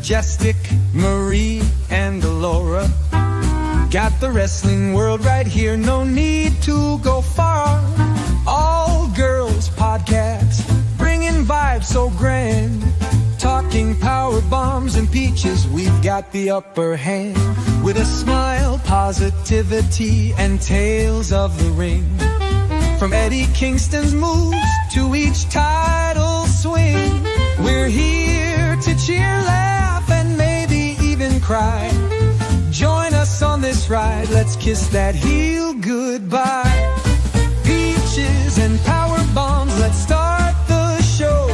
Majestic, Marie, and Alora. Got the wrestling world right here, no need to go far. All girls podcast, bringing vibes so grand. Talking power bombs and peaches, we've got the upper hand. With a smile, positivity, and tales of the ring. From Eddie Kingston's moves to each title swing, we're here to cheer, laugh, and maybe even cry. Join us on this ride, let's kiss that heel goodbye. Peaches and power bombs, let's start the show,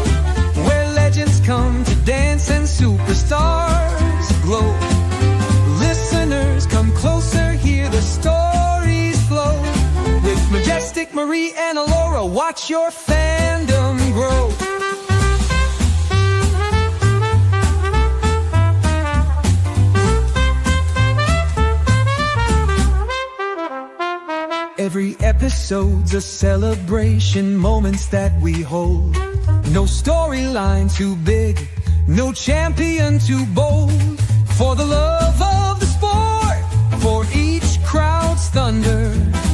where legends come to dance and superstars glow. Listeners, come closer, hear the stories flow. With Majestic, Marie, and Alora, watch your fandom grow. Every episode's a celebration, moments that we hold. No storyline too big, no champion too bold. For the love of the sport, for each crowd's thunder,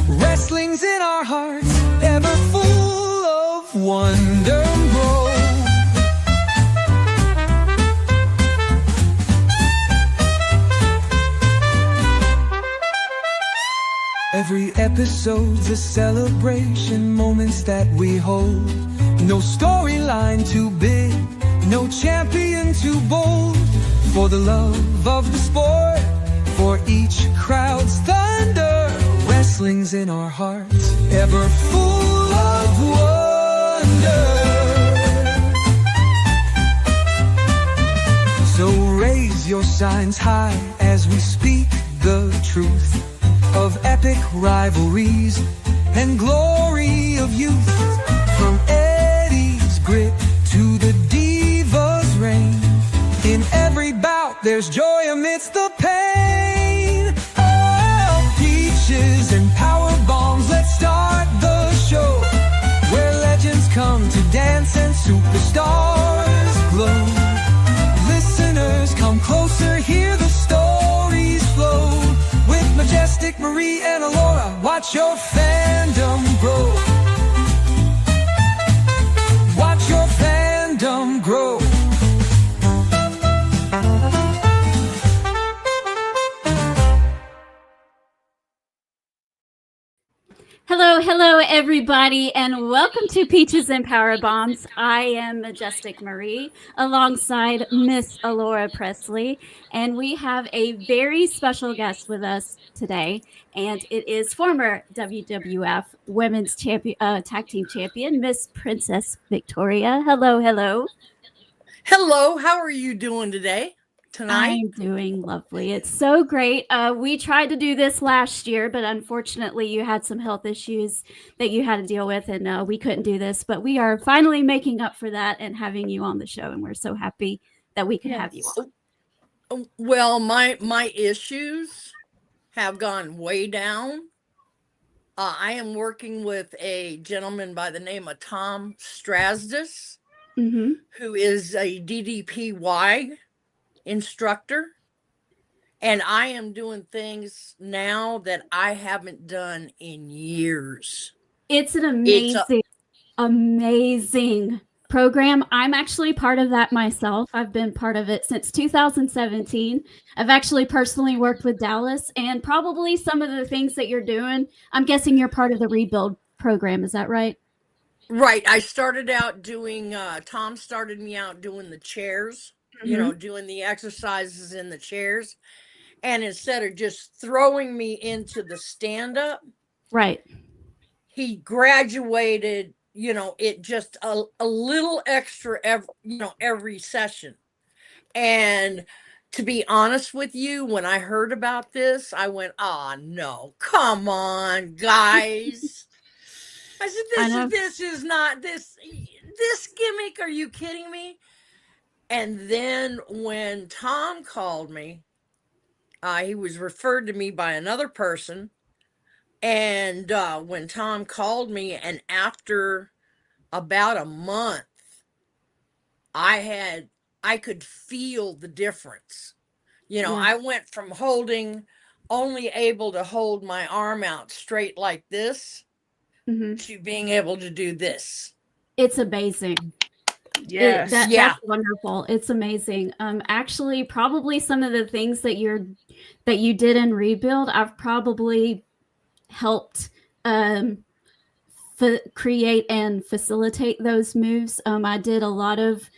wrestling's in our hearts, ever full of wonder and grow. Every episode's a celebration, moments that we hold. No storyline too big, no champion too bold. For the love of the sport, for each crowd's thunder, wrestling's in our hearts, ever full of wonder. So raise your signs high as we speak the truth of epic rivalries and glory of youth. From Eddie's grit to the Divas' reign, in every bout there's joy amidst the pain. Oh, peaches and power bombs, let's start the show, where legends come to dance and superstars glow. Listeners, come closer, hear the stories flow. With Majestic, Marie, and Alora, watch your fandom grow. Watch your fandom grow. Hello, everybody, and welcome to Peaches and Power Bombs. I am Majestic Marie, alongside Miss Alora Presley, and we have a very special guest with us today, and it is former WWF Women's Tag Team Champion, Miss Princess Victoria. Hello. Hello, how are you doing today? Tonight? I'm doing lovely. It's so great. We tried to do this last year, but unfortunately you had some health issues that you had to deal with, and we couldn't do this. But we are finally making up for that and having you on the show, and we're so happy that we could have you on. Well, my issues have gone way down. I am working with a gentleman by the name of Tom Strasdis, who is a DDPY instructor, and I am doing things now that I haven't done in years. It's an amazing program. I'm actually part of that myself. I've been part of it since 2017. I've actually personally worked with Dallas, and probably some of the things that you're doing, I'm guessing you're part of the rebuild program. Is that right? Right. I started out doing, Tom started me out doing the chairs, you know, doing the exercises in the chairs. And instead of just throwing me into the stand-up, right, he graduated, you know, it just a little extra every session. And to be honest with you, when I heard about this, I went, oh no, come on, guys. I said, this is not this gimmick. Are you kidding me? And then when Tom called me, he was referred to me by another person. And when Tom called me, and after about a month, I had I could feel the difference. Yeah. I went from only able to hold my arm out straight like this Hmm. to being able to do this. It's amazing. Yes. Yeah. That's wonderful. It's amazing. Actually, probably some of the things that you did in Rebuild, I've probably helped create and facilitate those moves. I did a lot of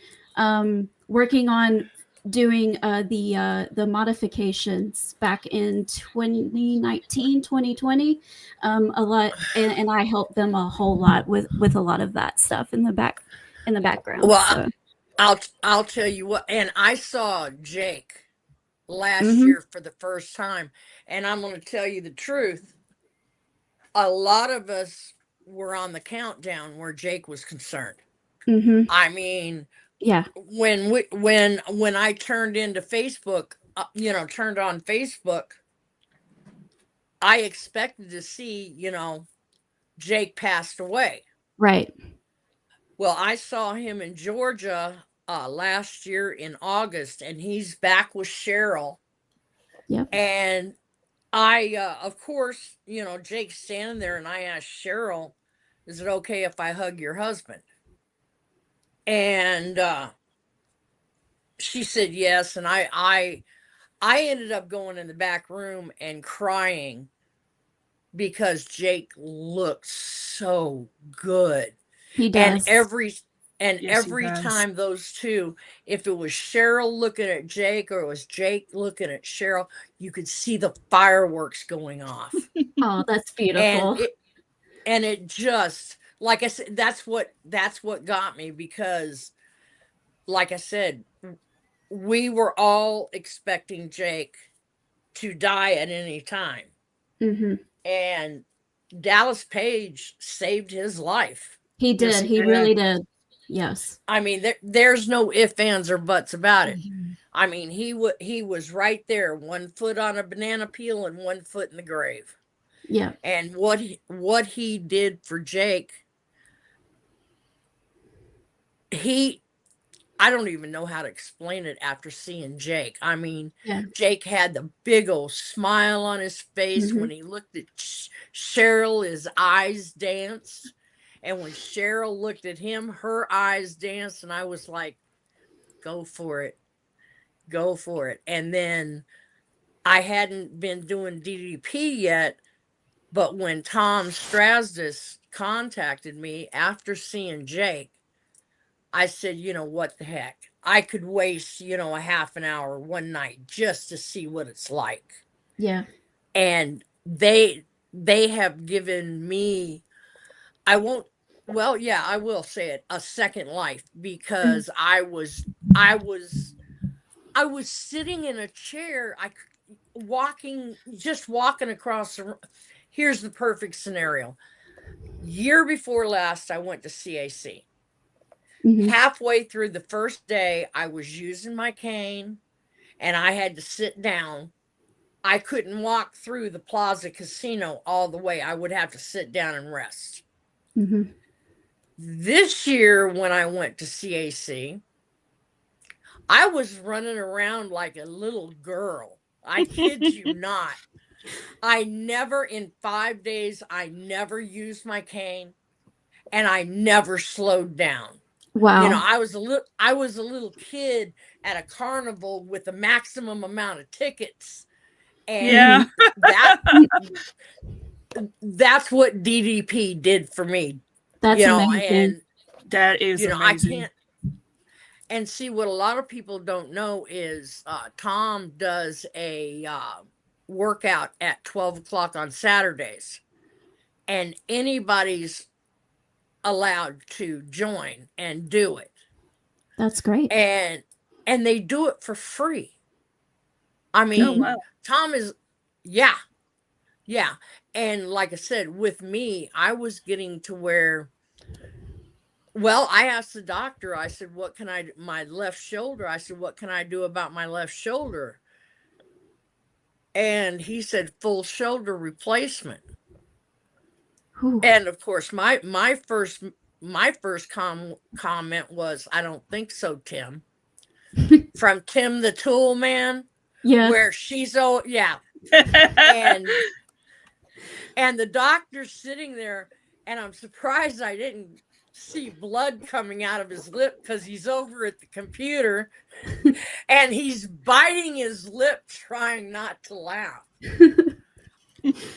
working on doing the modifications back in 2019, 2020. A lot, and I helped them a whole lot with a lot of that stuff in the background. Well, So. I'll tell you what, and I saw Jake last Mhm. year for the first time, and I'm going to tell you the truth. A lot of us were on the countdown where Jake was concerned. Mhm. I mean, Yeah. when I turned into Facebook, turned on Facebook, I expected to see, Jake passed away. Right. Well, I saw him in Georgia last year in August, and he's back with Cheryl. Yep. And I, of course, Jake's standing there, and I asked Cheryl, "Is it okay if I hug your husband?" And she said yes, and I ended up going in the back room and crying because Jake looked so good. He And does. every Yes, he does. time those two, if it was Cheryl looking at Jake or it was Jake looking at Cheryl, you could see the fireworks going off. Oh, that's beautiful. And it just, like I said, that's what got me, because like I said, we were all expecting Jake to die at any time. Hmm. And Dallas Page saved his life. He did. Yes, he He did. really did. Yes. I mean, there's no ifs, ands, or buts about it. Mhm. I mean, he was right there, 1 foot on a banana peel and 1 foot in the grave. Yeah. And what he did for Jake, I don't even know how to explain it after seeing Jake. I mean, Yeah. Jake had the big old smile on his face. Mhm. When he looked at Cheryl, his eyes danced. And when Cheryl looked at him, her eyes danced. And I was like, go for it. Go for it. And then I hadn't been doing DDP yet. But when Tom Strasdis contacted me after seeing Jake, I said, what the heck? I could waste, a half an hour one night just to see what it's like. Yeah. And they have given me, I will say it, a second life, because I was sitting in a chair, walking across the room. Here's the perfect scenario. Year before last, I went to CAC. Mhm. Halfway through the first day, I was using my cane and I had to sit down. I couldn't walk through the Plaza Casino all the way. I would have to sit down and rest. Mhm. This year, when I went to CAC, I was running around like a little girl. I kid you not. In 5 days, I never used my cane, and I never slowed down. Wow. I was a little kid at a carnival with the maximum amount of tickets. And Yeah. that's what DDP did for me. That's amazing. And That is I amazing. can't. And see, what a lot of people don't know is Tom does a workout at 12 o'clock on Saturdays, and anybody's allowed to join and do it. That's great. And they do it for free. I mean, Oh, wow. Tom is, yeah. And like I said, with me, I was getting to where, well, I asked the doctor, I said, my left shoulder, I said, what can I do about my left shoulder? And he said, full shoulder replacement. Whew. And of course, my first comment was, I don't think so, Tim. from Tim the Tool Man, Yeah. where she's and the doctor's sitting there, and I'm surprised I didn't see blood coming out of his lip because he's over at the computer and he's biting his lip trying not to laugh.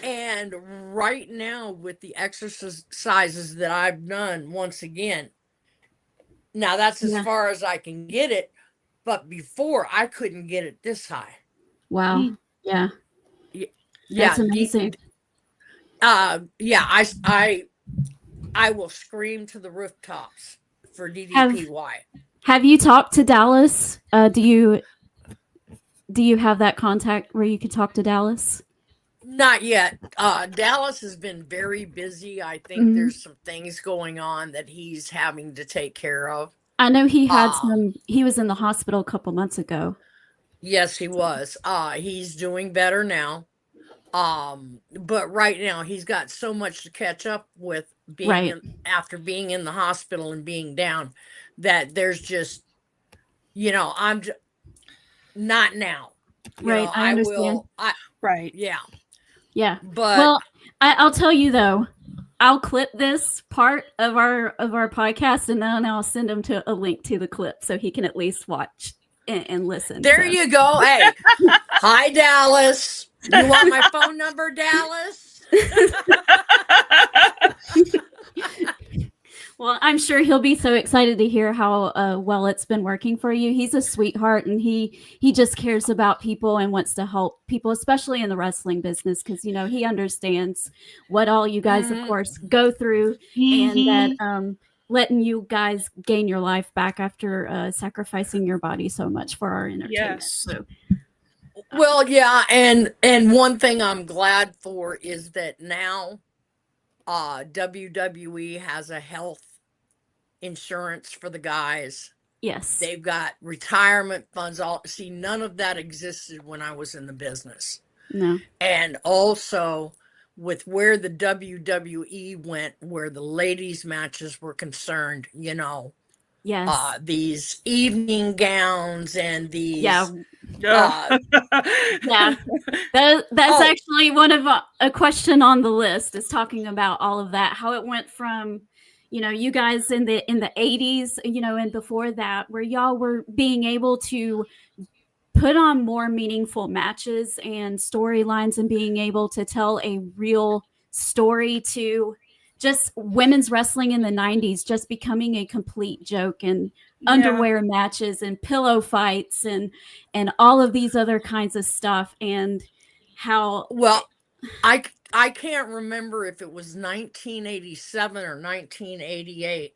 And right now, with the exercises that I've done, once again, now that's as far as I can get it, but before I couldn't get it this high. Wow. Yeah. That's amazing. I will scream to the rooftops for DDPY. Have you talked to Dallas? Do you have that contact where you could talk to Dallas? Not yet. Dallas has been very busy. I think there's some things going on that he's having to take care of. I know he had he was in the hospital a couple months ago. Yes, he was. He's doing better now. But right now he's got so much to catch up with after being in the hospital and being down, that there's just, I'm just not now. I understand. Yeah. But I'll tell you though, I'll clip this part of our podcast and then I'll send him to a link to the clip so he can at least watch and listen. There you go. Hey, hi Dallas. You want my phone number, Dallas? Well, I'm sure he'll be so excited to hear how well it's been working for you. He's a sweetheart, and he just cares about people and wants to help people, especially in the wrestling business, because he understands what all you guys, of course, go through, and that letting you guys gain your life back after sacrificing your body so much for our entertainment. Yes. So. Well, yeah, and one thing I'm glad for is that now WWE has a health insurance for the guys. Yes. They've got retirement funds. None of that existed when I was in the business. No. And also with where the WWE went, where the ladies matches were concerned, Yes. These evening gowns and these that's actually one of a question on the list is talking about all of that, how it went from you guys in the 80s and before that, where y'all were being able to put on more meaningful matches and storylines and being able to tell a real story, to just women's wrestling in the 90s just becoming a complete joke, and underwear matches and pillow fights and all of these other kinds of stuff. And how I can't remember if it was 1987 or 1988,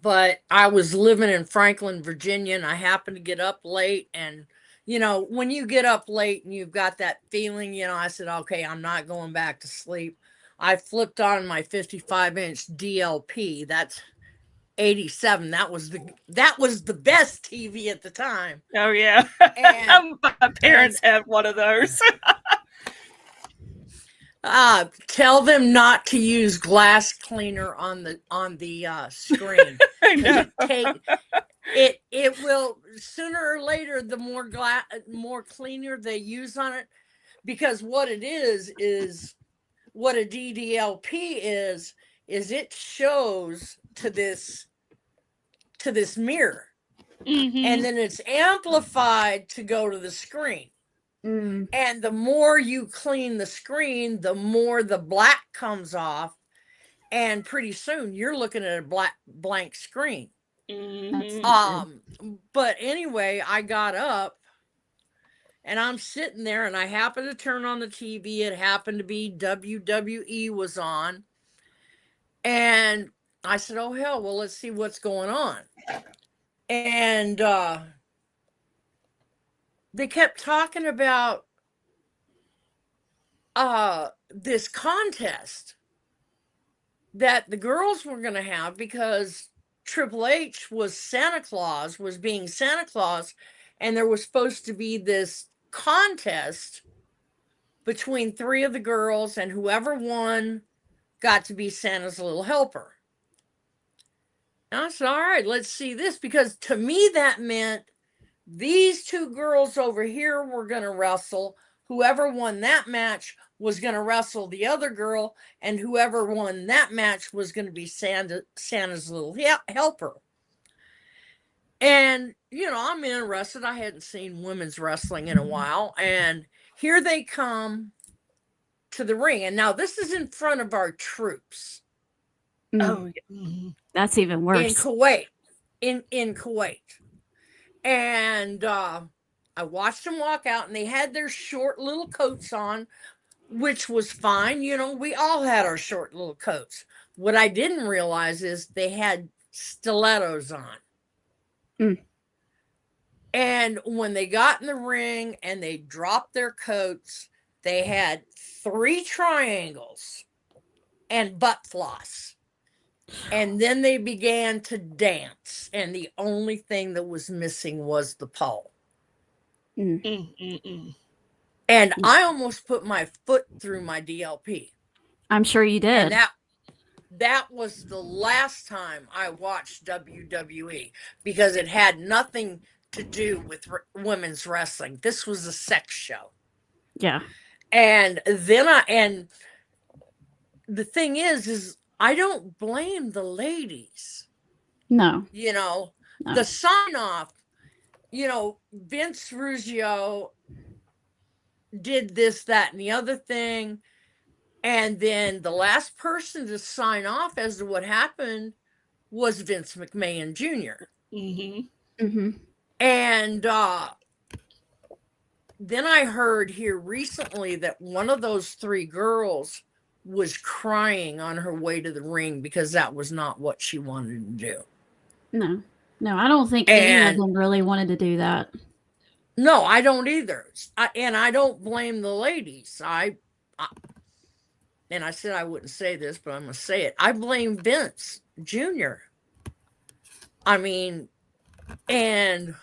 but I was living in Franklin, Virginia, and I happened to get up late. And when you get up late and you've got that feeling, I said, okay, I'm not going back to sleep. I flipped on my 55-inch DLP. That's 87. That was the best TV at the time. Oh yeah. And my parents had one of those. Tell them not to use glass cleaner on the screen. I know. It will, sooner or later, the more cleaner they use on it, because what it is what a DDLP is it shows to this mirror, and then it's amplified to go to the screen. And the more you clean the screen, the more the black comes off, and pretty soon you're looking at a blank screen. But anyway, I got up and I'm sitting there, and I happened to turn on the TV. It happened to be WWE was on, and I said, oh hell, well, let's see what's going on. And they kept talking about this contest that the girls were going to have, because Triple H was being Santa Claus, and there was supposed to be this contest between 3 of the girls, and whoever won got to be Santa's little helper. And I said, all right, let's see this, because to me that meant these two girls over here were going to wrestle. Whoever won that match was going to wrestle the other girl, and whoever won that match was going to be Santa's little helper. And, you know, I'm interested. I hadn't seen women's wrestling in a while. And here they come to the ring. And now this is in front of our troops. Oh, yeah. That's even worse. In Kuwait. In Kuwait. And I watched them walk out, and they had their short little coats on, which was fine. You know, we all had our short little coats. What I didn't realize is they had stilettos on. And when they got in the ring and they dropped their coats, they had 3 triangles and butt floss. And then they began to dance. And the only thing that was missing was the pole. And I almost put my foot through my DLP. I'm sure you did. And that was the last time I watched WWE, because it had nothing to do with women's wrestling. This was a sex show. Yeah. And then the thing is I don't blame the ladies. No. You know, the sign off, you know, Vince Ruggio did this, that, and the other thing. And then the last person to sign off as to what happened was Vince McMahon Jr. And then I heard here recently that one of those 3 girls was crying on her way to the ring because that was not what she wanted to do. No, I don't think any of them really wanted to do that. No, I don't either. And I don't blame the ladies. And I said I wouldn't say this, but I'm going to say it. I blame Vince Jr. I mean, and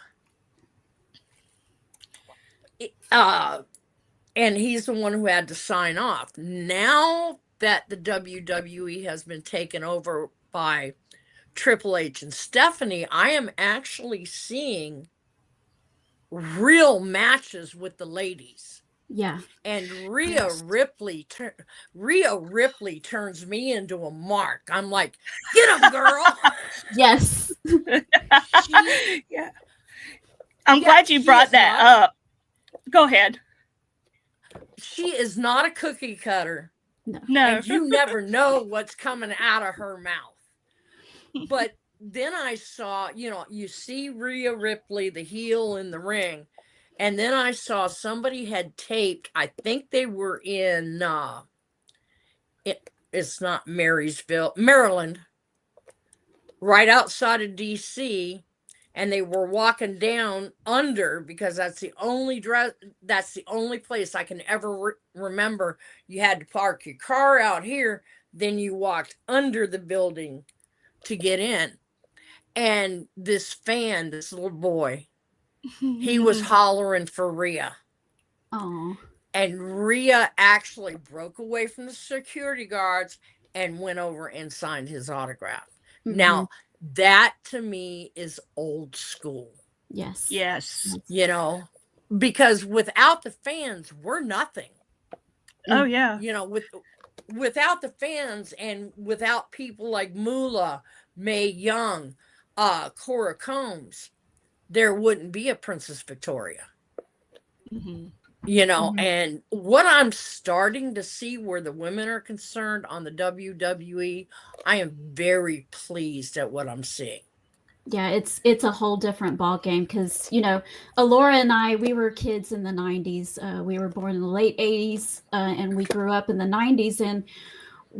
he's the one who had to sign off. Now that the WWE has been taken over by Triple H and Stephanie, I am actually seeing real matches with the ladies. Yeah. And Rhea Ripley turns me into a mark. I'm like, get him, girl. Yes. Yeah. I'm glad you brought that up. Go ahead. She is not a cookie cutter. No. And you never know what's coming out of her mouth. But then I saw, you know, you see Rhea Ripley, the heel in the ring. And then I saw somebody had taped, I think they were in, it's not Marysville, Maryland, right outside of DC. And they were walking down under, because that's the only place I can ever remember. You had to park your car out here, then you walked under the building to get in. And this little boy, he was hollering for Rhea. Oh. And Rhea actually broke away from the security guards and went over and signed his autograph. Now, that to me is old school. Yes. Yes. You know, because without the fans, we're nothing. Oh, yeah. You know, without the fans and without people like Moolah, Mae Young, Cora Combs, there wouldn't be a Princess Victoria. You know, and what I'm starting to see where the women are concerned on the WWE, I am very pleased at what I'm seeing. Yeah, it's a whole different ball game, because, you know, Alora and I, we were kids in the 90s. We were born in the late 80s, and we grew up in the 90s, and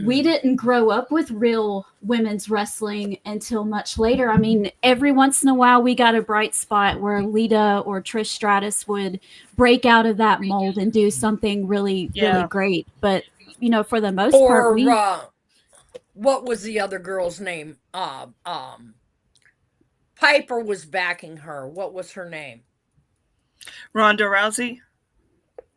we didn't grow up with real women's wrestling until much later. I mean, every once in a while we got a bright spot where Lita or Trish Stratus would break out of that mold and do something really great. But, you know, for the most part, what was the other girl's name? Piper was backing her. What was her name? Ronda Rousey.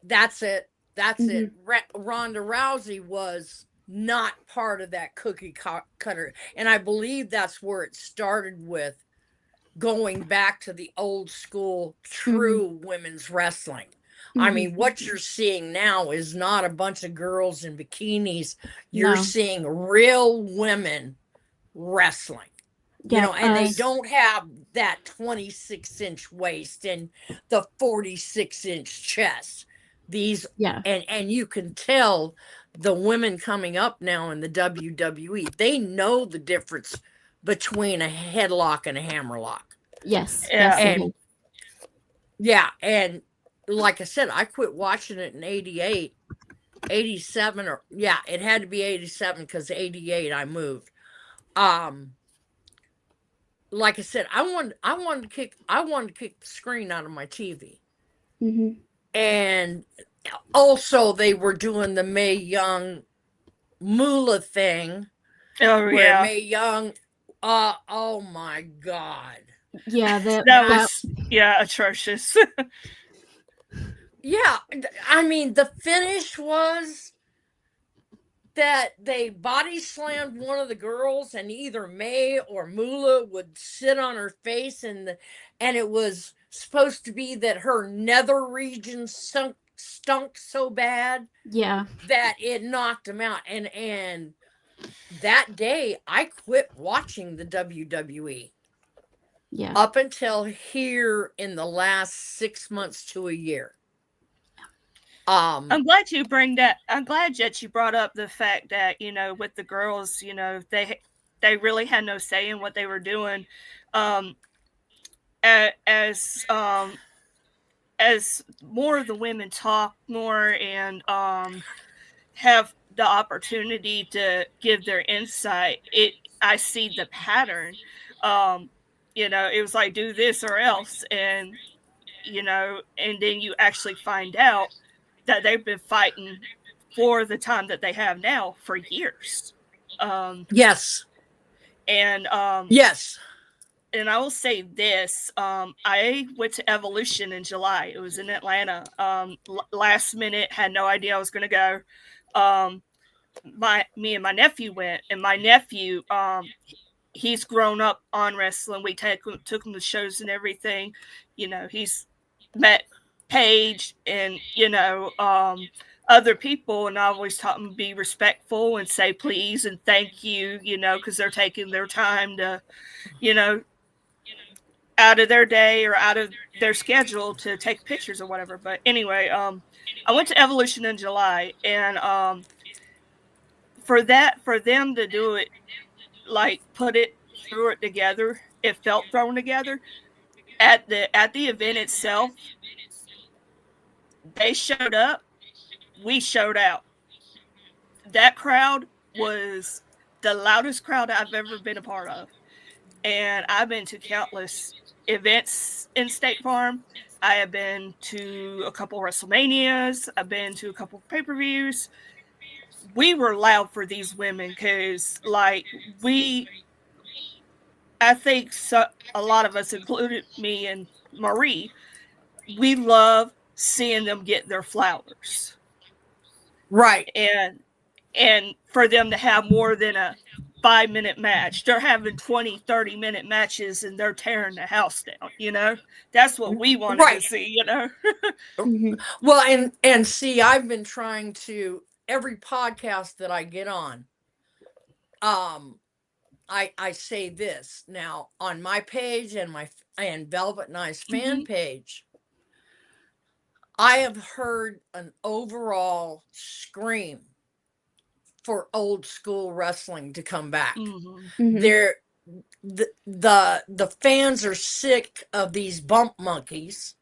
That's it. Ronda Rousey was not part of that cookie cutter. And I believe that's where it started with going back to the old school true women's wrestling. I mean, what you're seeing now is not a bunch of girls in bikinis. You're seeing real women wrestling. You know, and they don't have that 26-inch waist and the 46-inch chest. These and you can tell the women coming up now in the WWE, they know the difference between a headlock and a hammerlock. Yes. And and like I said, I quit watching it in 88, 87, or it had to be 87 because 88 I moved. Like I said, I wanted to kick the screen out of my TV. And also they were doing the Mae Young Moolah thing. Where Mae Young, oh my God. Yeah, that was atrocious. I mean, the finish was that they body slammed one of the girls, and either Mae or Moolah would sit on her face, and it was supposed to be that her nether region stunk so bad that it knocked them out. And that day I quit watching the WWE. Up until here in the last 6 months to a year. I'm glad you bring that. I'm glad that you brought up the fact that, you know, with the girls, you know, they really had no say in what they were doing. As more of the women talk more and have the opportunity to give their insight, I see the pattern. You know, it was like, do this or else, and you know, and then you actually find out that they've been fighting for the time that they have now for years. Yes. And yes. And I will say this, I went to Evolution in July. It was in Atlanta. Last minute, had no idea I was going to go. Me and my nephew went, and my nephew, he's grown up on wrestling. We took him to shows and everything. You know, he's met Paige and, you know, other people, and I always taught them to be respectful and say please and thank you, you know, because they're taking their time to, you know, out of their day or out of their schedule to take pictures or whatever. But anyway, I went to Evolution in July, and for them to do it, like threw it together, it felt thrown together at the event itself. They showed up, we showed out. That crowd was the loudest crowd I've ever been a part of. And I've been to countless events in State Farm. I have been to a couple WrestleManias. I've been to a couple pay-per-views. We were loud for these women because, like, I think a lot of us, including me and Marie, we love seeing them get their flowers. Right. And for them to have more than a 5-minute match, they're having 20, 30-minute matches and they're tearing the house down, you know? That's what we wanted to see, you know? Well, and see, I've been trying to, every podcast that I get on, I say this now on my page and Velvet Nice fan page. I have heard an overall scream for old school wrestling to come back. The fans are sick of these bump monkeys.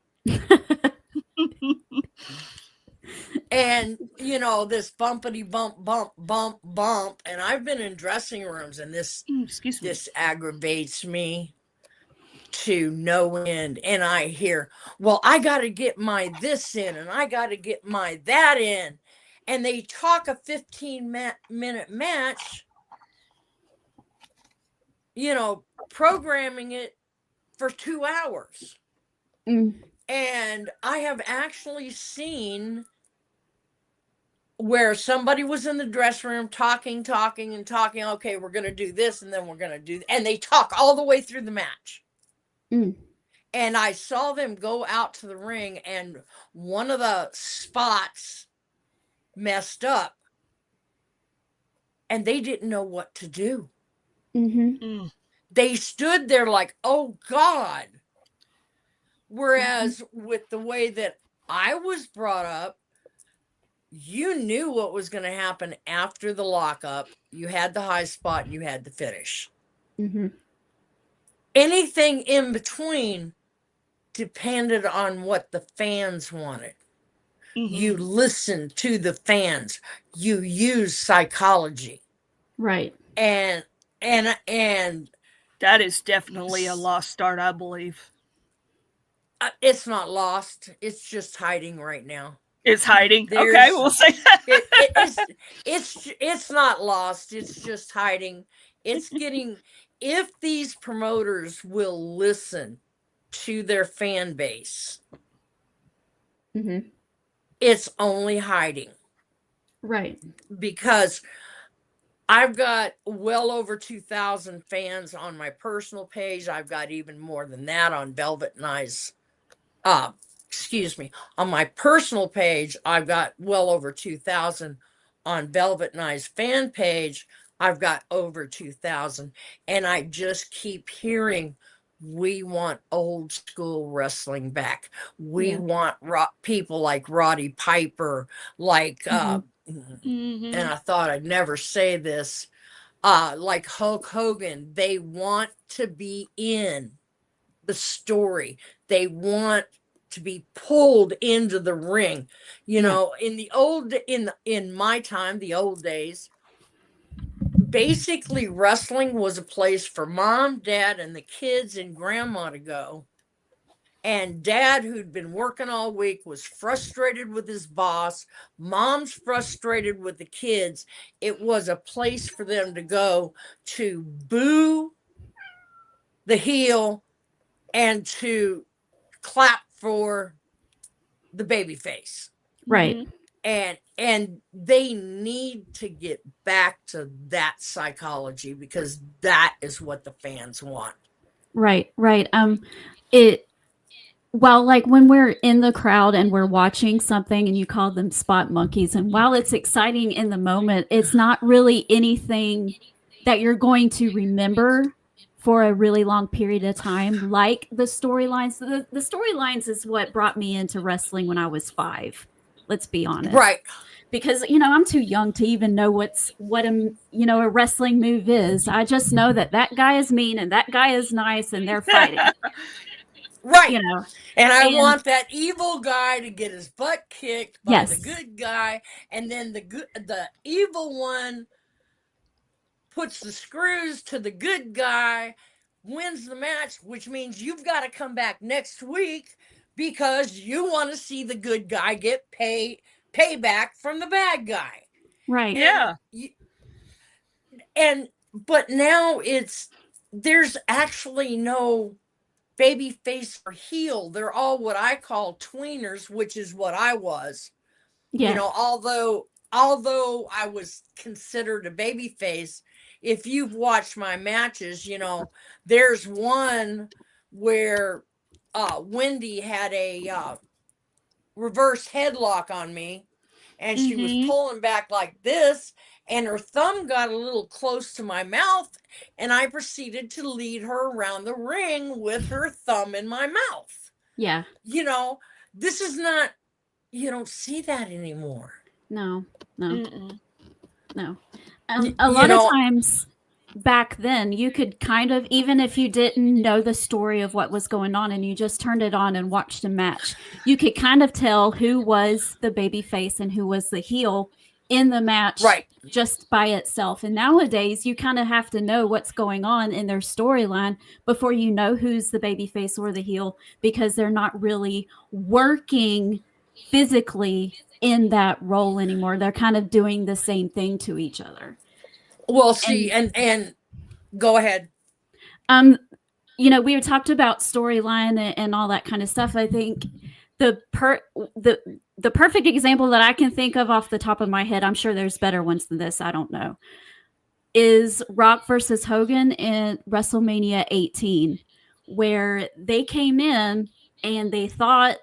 And, you know, this bumpity bump, bump, bump, bump. And I've been in dressing rooms, and this aggravates me to no end. And I hear, well, I got to get my this in, and I got to get my that in. And they talk a 15-minute match, you know, programming it for 2 hours. And I have actually seen where somebody was in the dressing room talking. Okay, we're going to do this, and then we're going to do, and they talk all the way through the match. Mm. And I saw them go out to the ring, and one of the spots messed up, and they didn't know what to do. Mm-hmm. Mm. They stood there like, oh God. Whereas with the way that I was brought up, you knew what was going to happen after the lockup. You had the high spot, you had the finish. Mm-hmm. Anything in between depended on what the fans wanted. Mhm. You listened to the fans. You used psychology. Right. And That is definitely a lost start, I believe. it's not lost. It's just hiding right now. It's hiding. Okay, There's- we'll say that. It's not lost. It's just hiding. It's getting, if these promoters will listen to their fan base, Mm-hmm. it's only hiding. Right. Because I've got well over 2,000 fans on my personal page. I've got even more than that on Velvet and I's. On my personal page, I've got well over 2,000. On Velvet and I's fan page, I've got over 2,000. And I just keep hearing, we want old school wrestling back. We Yeah. want people like Roddy Piper, like, Mhm. Mhm. and I thought I'd never say this, like Hulk Hogan. They want to be in the story. They want to be pulled into the ring. You Yeah. know, in my time, the old days, basically wrestling was a place for mom, dad, and the kids and grandma to go. And dad, who'd been working all week, was frustrated with his boss. Mom's frustrated with the kids. It was a place for them to go to boo the heel and to clap for the baby face. Right. Mhm. And they need to get back to that psychology, because that is what the fans want. Right. Right. Well, like when we're in the crowd and we're watching something and you call them spot monkeys, and while it's exciting in the moment, it's not really anything that you're going to remember for a really long period of time, like the storylines. The storylines is what brought me into wrestling when I was 5. Let's be honest. Right. Because, I'm too young to even know what a wrestling move is. I just know that guy is mean and that guy is nice and they're fighting. Right. And I And- want that evil guy to get his butt kicked by Yes. the good guy, and then the evil one puts the screws to the good guy, wins the match, which means you've got to come back next week because you want to see the good guy get payback from the bad guy. Right. Yeah. But now there's actually no baby face or heel. They're all what I call tweeners, which is what I was. Yeah. Although I was considered a baby face, if you've watched my matches, there's one where Wendy had a reverse headlock on me, and she was Mhm. pulling back like this, and her thumb got a little close to my mouth, and I proceeded to lead her around the ring with her thumb in my mouth. Yeah. This is not, you don't see that anymore. No. Mm-mm. No. Y- A you lot know- of times back then, you could kind of, even if you didn't know the story of what was going on and you just turned it on and watched a match, you could kind of tell who was the baby face and who was the heel in the match, Right. just by itself. And nowadays, you kind of have to know what's going on in their storyline before you know who's the baby face or the heel, because they're not really working physically in that role anymore. They're kind of doing the same thing to each other. Well, see, and go ahead. We talked about storyline and all that kind of stuff. I think the perfect example that I can think of off the top of my head, I'm sure there's better ones than this, I don't know, is Rock versus Hogan in WrestleMania 18, where they came in and they thought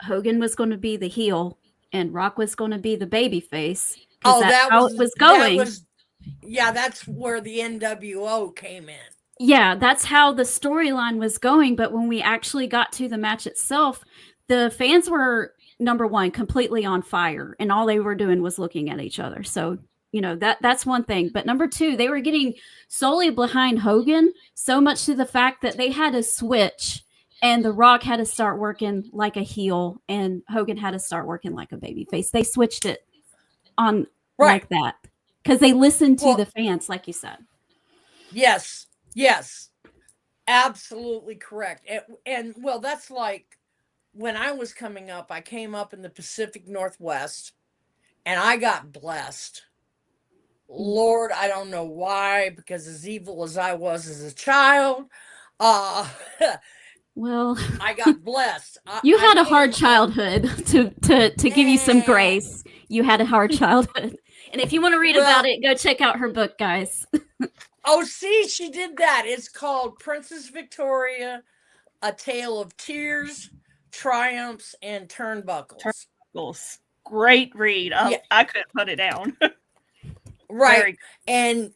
Hogan was going to be the heel and Rock was going to be the baby face, because that's how it was going. Yeah, that's where the NWO came in. Yeah, that's how the storyline was going. But when we actually got to the match itself, the fans were, number one, completely on fire, and all they were doing was looking at each other. So, you know, that's one thing. But number two, they were getting solely behind Hogan, so much to the fact that they had to switch, and The Rock had to start working like a heel, and Hogan had to start working like a babyface. They switched it on like that because they listened to the fans, like you said. Yes, absolutely correct. And well, that's like when I was coming up, I came up in the Pacific Northwest and I got blessed. Lord, I don't know why, because as evil as I was as a child, well, I got blessed. You had a hard childhood to give you some grace. You had a hard childhood. And if you want to read about it, go check out her book, guys. Oh, see, she did that. It's called Princess Victoria, A Tale of Tears, Triumphs, and Turnbuckles. Great read. I couldn't put it down. Right. And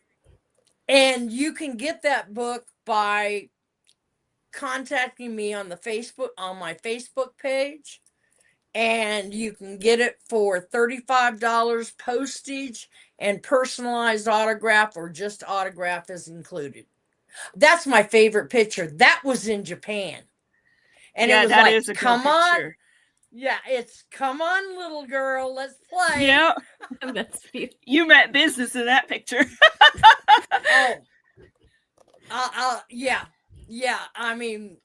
you can get that book by contacting me on my Facebook page, and you can get it for $35 postage and personalized autograph, or just autograph is included. That's my favorite picture. That was in Japan. And it was that like, is a come on. Yeah, it's come on, little girl, let's play. Yeah. That's beautiful. You meant business in that picture. Yeah. I mean,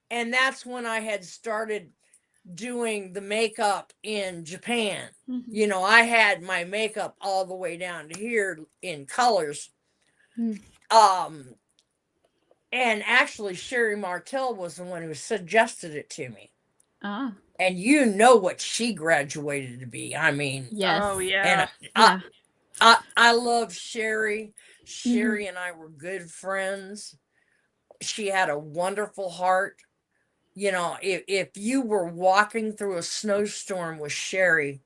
and that's when I had started doing the makeup in Japan. Mm-hmm. You know, I had my makeup all the way down to here in colors. Mm. And actually Sherry Martel was the one who suggested it to me. Ah. And you know what she graduated to be. I mean, yes. Oh yeah. And I love Sherry. Sherry and I were good friends. She had a wonderful heart. You know, if you were walking through a snowstorm with Sherry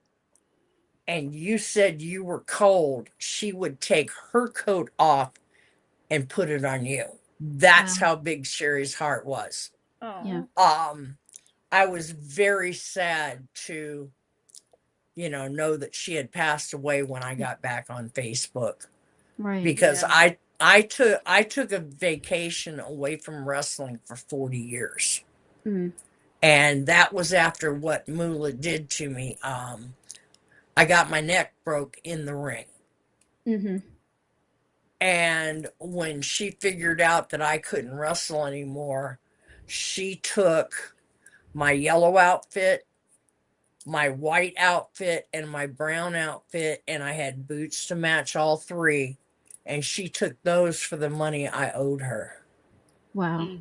and you said you were cold, she would take her coat off and put it on you. That's how big Sherry's heart was. Oh. Yeah. I was very sad to, know that she had passed away when I got back on Facebook. Right. Because I took a vacation away from wrestling for 40 years. Mm. And that was after what Moolah did to me. I got my neck broke in the ring. Mm-hmm. And when she figured out that I couldn't wrestle anymore, she took my yellow outfit, my white outfit, and my brown outfit, and I had boots to match all three. And she took those for the money I owed her. Wow.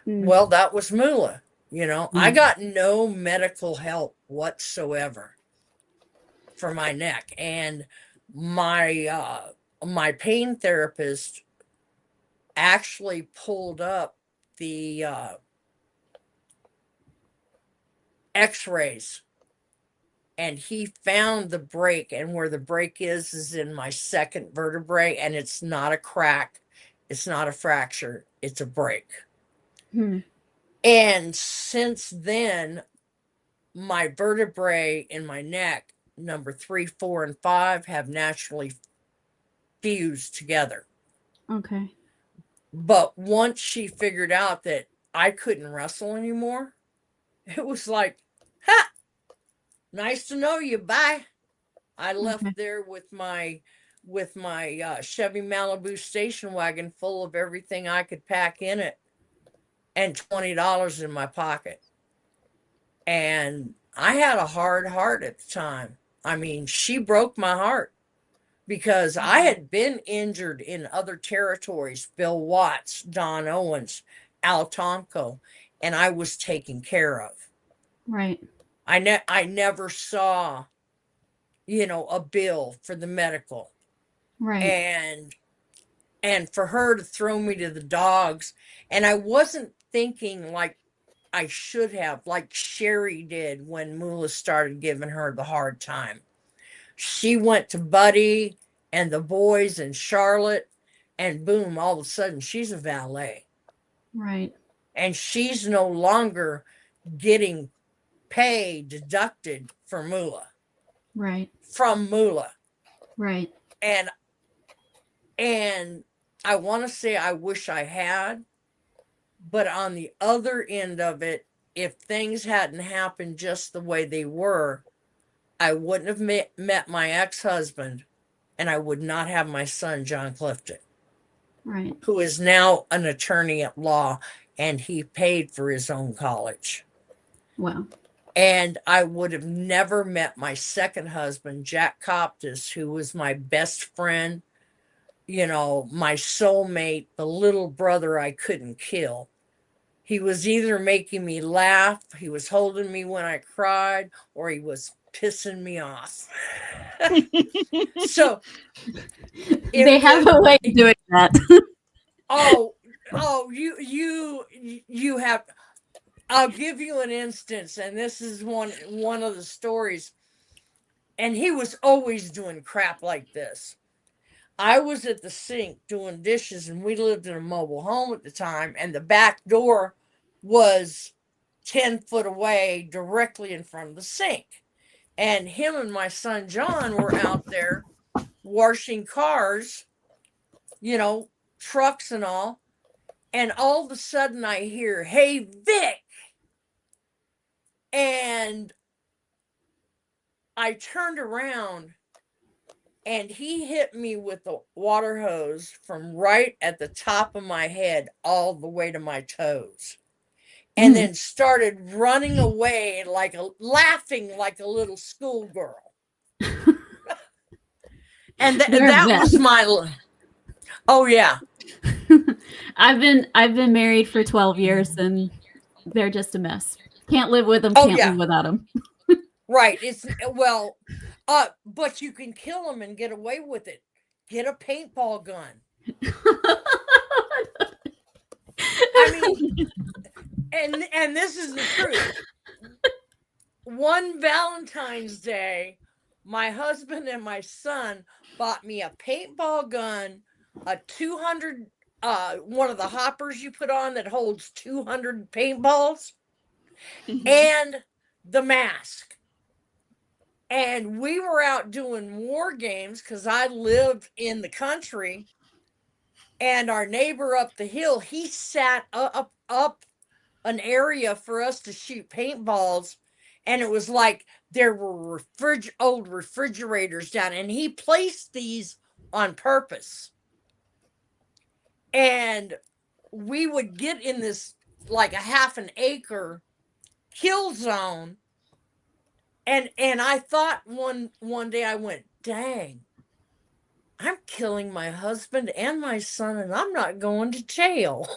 Well, that was Moolah. I got no medical help whatsoever for my neck. And my pain therapist actually pulled up the x-rays, and he found the break, and where the break is in my second vertebrae, and it's not a crack, it's not a fracture, it's a break. And since then, my vertebrae in my neck, number 3, 4, and 5, have naturally fused together. Okay. But once she figured out that I couldn't wrestle anymore, it was like, ha! Nice to know you. Bye. I left there with my Chevy Malibu station wagon full of everything I could pack in it, and $20 in my pocket. And I had a hard heart at the time. I mean, she broke my heart because I had been injured in other territories, Bill Watts, Don Owens, Al Tonko, and I was taken care of. Right. I never saw, a bill for the medical. Right. And and for her to throw me to the dogs. And I wasn't thinking like I should have, like Sherry did when Mula started giving her the hard time. She went to Buddy and the boys and Charlotte, and boom, all of a sudden she's a valet. Right. And she's no longer getting pay deducted for Mula, Right. from Mula. Right. And I want to say I wish I had, but on the other end of it, if things hadn't happened just the way they were, I wouldn't have met my ex-husband, and I would not have my son, John Clifton, Right. who is now an attorney at law, and he paid for his own college. Wow. And I would have never met my second husband, Jack Coptis, who was my best friend, you know, my soulmate, the little brother I couldn't kill. He was either making me laugh, he was holding me when I cried, or he was pissing me off. So They have a way of doing that. you have. I'll give you an instance, and this is one of the stories. And he was always doing crap like this. I was at the sink doing dishes, and we lived in a mobile home at the time, and the back door was 10 foot away directly in front of the sink. And him and my son John were out there washing cars, you know, trucks and all. And all of a sudden I hear, "Hey, Vic." And I turned around, and he hit me with the water hose from right at the top of my head all the way to my toes. And then started running away, laughing like a little schoolgirl. And that was my. Oh yeah. I've been married for 12 years, and they're just a mess. Can't live with them. Oh, Can't yeah. live without them. Right. But you can kill them and get away with it. Get a paintball gun. I mean, and this is the truth. One Valentine's Day, my husband and my son bought me a paintball gun, a 200, one of the hoppers you put on that holds 200 paintballs, and the mask. And we were out doing war games because I lived in the country, and our neighbor up the hill, he sat up an area for us to shoot paintballs, and it was like there were old refrigerators down, and he placed these on purpose. And we would get in this like a half an acre kill zone, and I thought one day, I went, dang, I'm killing my husband and my son, and I'm not going to jail.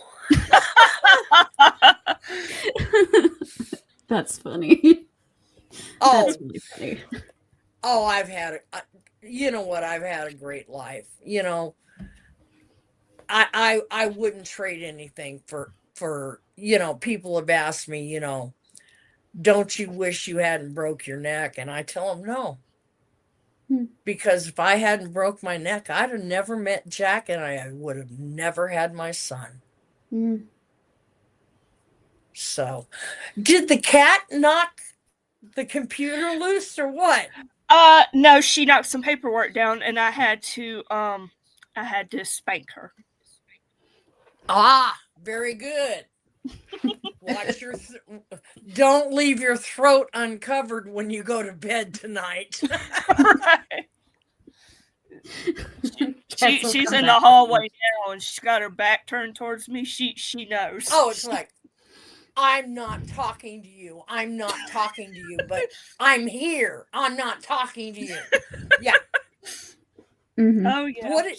That's funny. Oh, That's really funny. oh, I've had you know what? I've had a great life. You know, I wouldn't trade anything for, you know, people have asked me, you know, don't you wish you hadn't broke your neck? And I tell them no. Because if I hadn't broke my neck, I'd have never met Jack, and I would have never had my son. So, did the cat knock the computer loose or what? No, she knocked some paperwork down, and I had to spank her. Ah, very good. Watch your don't leave your throat uncovered when you go to bed tonight. Right. She's in the hallway now, and she's got her back turned towards me. She knows. Oh, it's like, I'm not talking to you. I'm not talking to you, but I'm here. I'm not talking to you. Yeah. Mm-hmm. Oh yeah.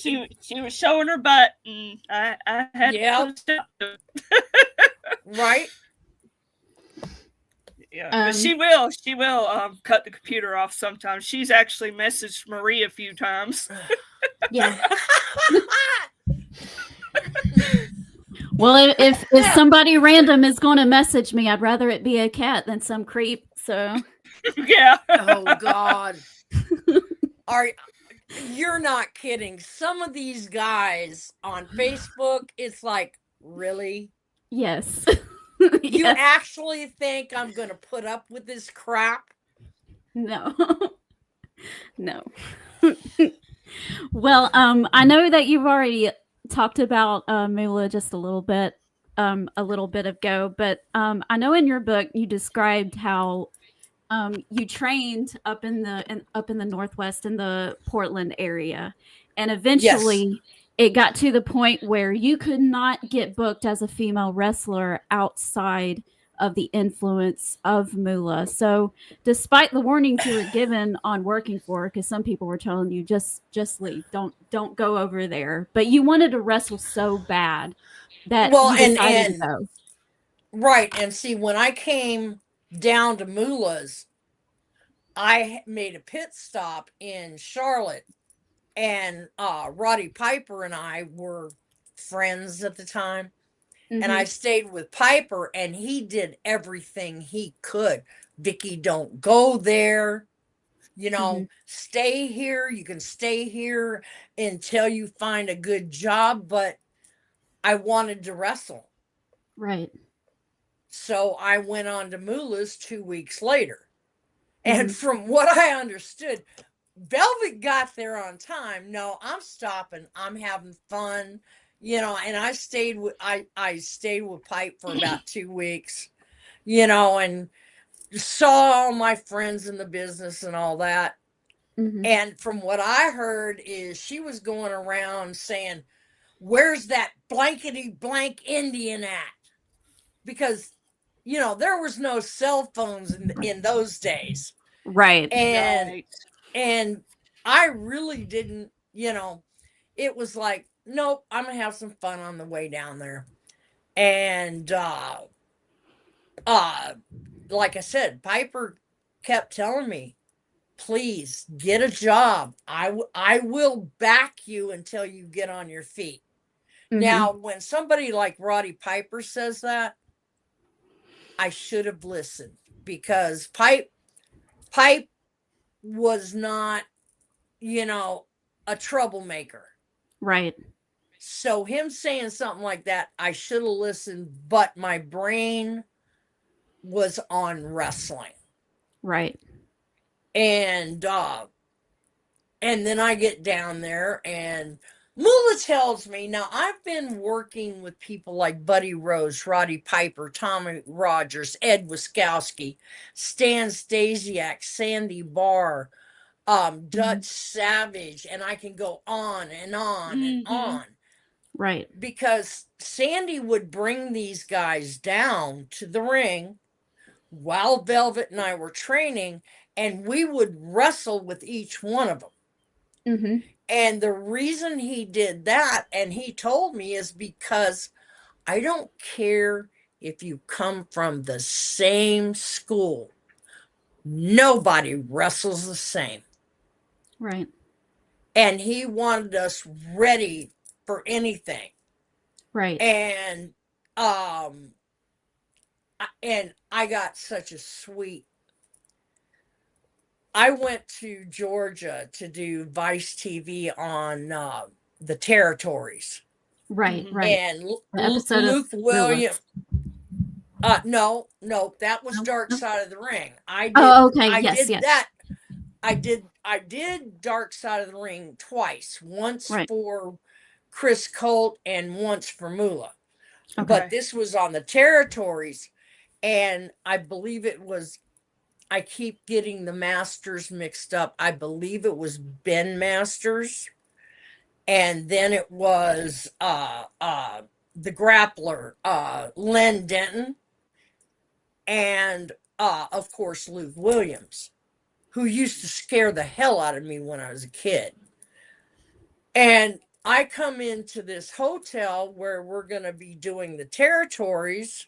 She was showing her butt, and I had to stop it. Right. Yeah, but she will cut the computer off sometimes. She's actually messaged Marie a few times. Yeah. Well, if somebody random is going to message me, I'd rather it be a cat than some creep. So Yeah. Oh God. Are you're not kidding. Some of these guys on Facebook, it's like, really? yes, You yes, actually think I'm gonna put up with this crap? no, no. Well, I know that you've already talked about Mula just a little bit ago, but I know in your book you described how you trained up in the Northwest in the Portland area, and Yes. eventually it got to the point where you could not get booked as a female wrestler outside of the influence of Moolah. So, despite the warnings you were given on working for her, because some people were telling you just leave, don't go over there, but you wanted to wrestle so bad that Well, you and decided to go. right, and see, when I came down to Moolah's, I made a pit stop in Charlotte, and Roddy Piper and I were friends at the time. And I Hmm. stayed with Piper, and he did everything he could. Vicky, don't go there. Hmm. Stay here. You can stay here until you find a good job. But I wanted to wrestle. Right. So I went on to Moolah's 2 weeks later. And Hmm. from what I understood, Velvet got there on time. No, I'm stopping. I'm having fun. And I stayed with Pipe for about 2 weeks, and saw all my friends in the business and all that. Hmm. And from what I heard is she was going around saying, "Where's that blankety blank Indian at?" Because there was no cell phones in those days. Right. And Right. and I really didn't, it was like, nope, I'm gonna have some fun on the way down there. And uh like I said, Piper kept telling me, please get a job. I will back you until you get on your feet. Hmm. Now, when somebody like Roddy Piper says that, I should have listened, because Pipe was not, you know, a troublemaker. Right. So him saying something like that, I should have listened, but my brain was on wrestling. Right. And then I get down there, and Moolah tells me, now I've been working with people like Buddy Rose, Roddy Piper, Tommy Rogers, Ed Wiskowski, Stan Stasiak, Sandy Barr, Hmm. Dutch Savage, and I can go on and on and Hmm. on. Right. Because Sandy would bring these guys down to the ring while Velvet and I were training, and we would wrestle with each one of them. Hmm. And the reason he did that, and he told me, is because I don't care if you come from the same school, nobody wrestles the same. Right. And he wanted us ready for anything. Right. And I got such a sweet. I went to Georgia to do Vice TV on the territories, Right. Hmm. Right. and The episode of Luke Lula. Williams. No, that was No? Dark No? Side of the Ring. Oh, okay. I Yes. did Yes. that. I did Dark Side of the Ring twice. Once Right. for Chris Colt and once for Moolah. Okay. But this was on the territories, and I believe it was. I keep getting the Masters mixed up. I believe it was Ben Masters, and then it was the grappler, Len Denton, and of course Luke Williams, who used to scare the hell out of me when I was a kid. And I come into this hotel where we're going to be doing the territories,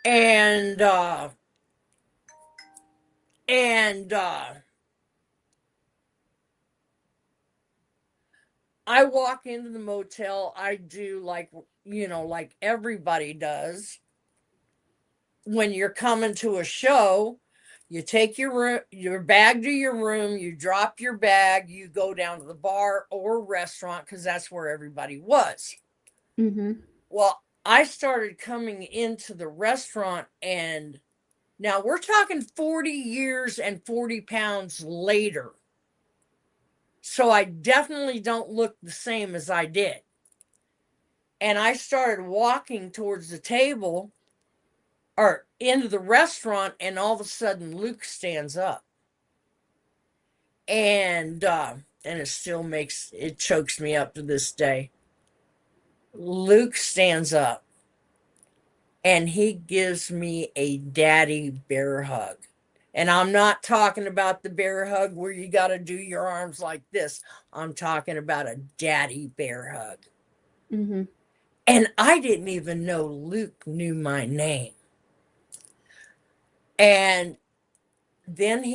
and and I walk into the motel. I do like, like everybody does. When you're coming to a show, you take your bag to your room, you drop your bag, you go down to the bar or restaurant because that's where everybody was. Mm-hmm. Well, I started coming into the restaurant, and now we're talking 40 years and 40 pounds later. So I definitely don't look the same as I did. And I started walking towards the table or into the restaurant, and all of a sudden Luke stands up. And it chokes me up to this day. Luke stands up and he gives me a daddy bear hug. And I'm not talking about the bear hug where you got to do your arms like this. I'm talking about a daddy bear hug. Mm-hmm. And I didn't even know Luke knew my name. And then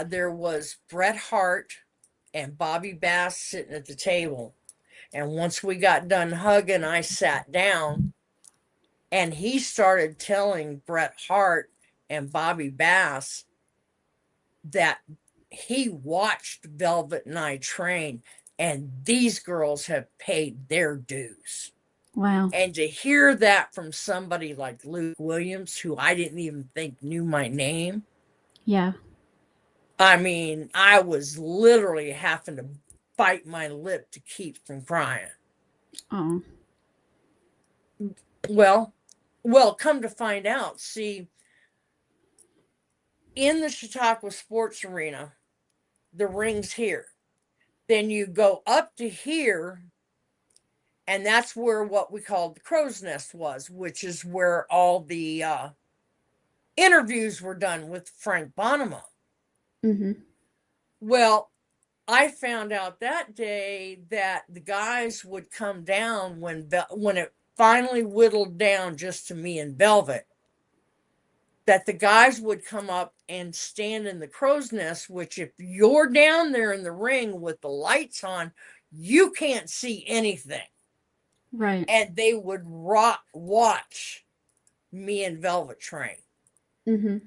there was Bret Hart and Bobby Bass sitting at the table. And once we got done hugging, I sat down, and he started telling Bret Hart and Bobby Bass that he watched Velvet and I train, and these girls have paid their dues. Wow. And to hear that from somebody like Luke Williams, who I didn't even think knew my name. Yeah. I mean, I was literally having to bite my lip to keep from crying. Oh. Well, come to find out, see, in the Chautauqua Sports Arena, the ring's here. Then you go up to here, and that's where what we called the Crow's Nest was, which is where all the interviews were done with Frank Bonema. Mm-hmm. Well, I found out that day that the guys would come down when it finally whittled down just to me and Velvet, that the guys would come up and stand in the Crow's Nest, which if you're down there in the ring with the lights on, you can't see anything. Right. And they would watch me and Velvet train. Mm-hmm.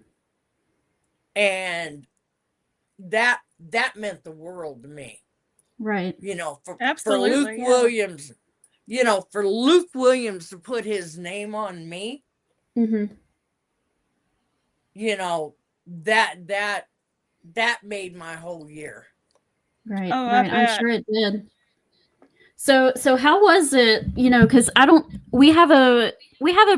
And that meant the world to me. Right. For Luke Williams, for Luke Williams to put his name on me, Mm-hmm. That made my whole year. Right. Oh, right. I bet. I'm sure it did. So how was it, because we have a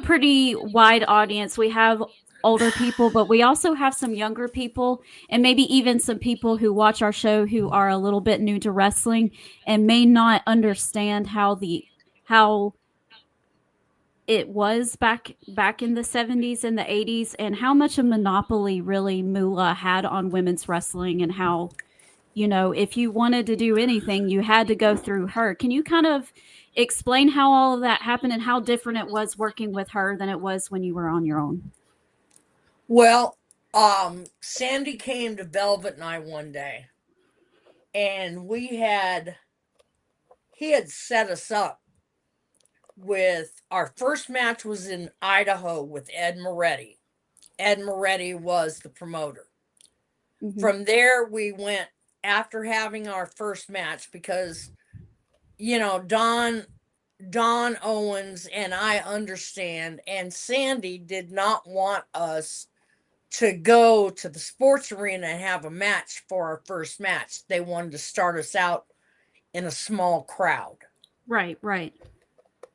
pretty wide audience. We have older people, but we also have some younger people, and maybe even some people who watch our show who are a little bit new to wrestling and may not understand how it was back in the 70s and the 80s, and how much a monopoly really Moolah had on women's wrestling, and how if you wanted to do anything, you had to go through her. Can you kind of explain how all of that happened and how different it was working with her than it was when you were on your own? Well, Sandy came to Velvet and I one day, and he had set us up with our first match was in Idaho with Ed Moretti. Ed Moretti was the promoter. Mm-hmm. From there, we went after having our first match because, Don Owens and I understand, and Sandy did not want us to go to the sports arena and have a match for our first match. They wanted to start us out in a small crowd. Right.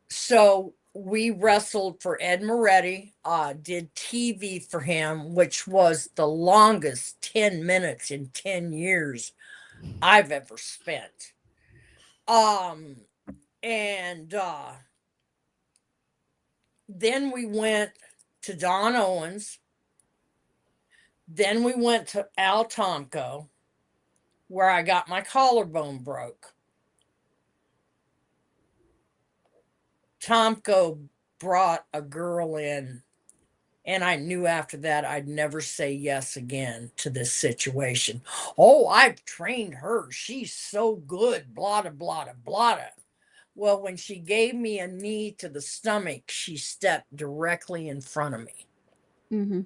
So we wrestled for Ed Moretti, did TV for him, which was the longest 10 minutes in 10 years I've ever spent. Then we went to Don Owens. Then we went to Al Tomko, where I got my collarbone broke. Tomko brought a girl in And I knew after that I'd never say yes again to this situation. Oh, I've trained her. She's so good, blah, blah, blah, blah. Well, when she gave me a knee to the stomach, she stepped directly in front of me. Mm-hmm.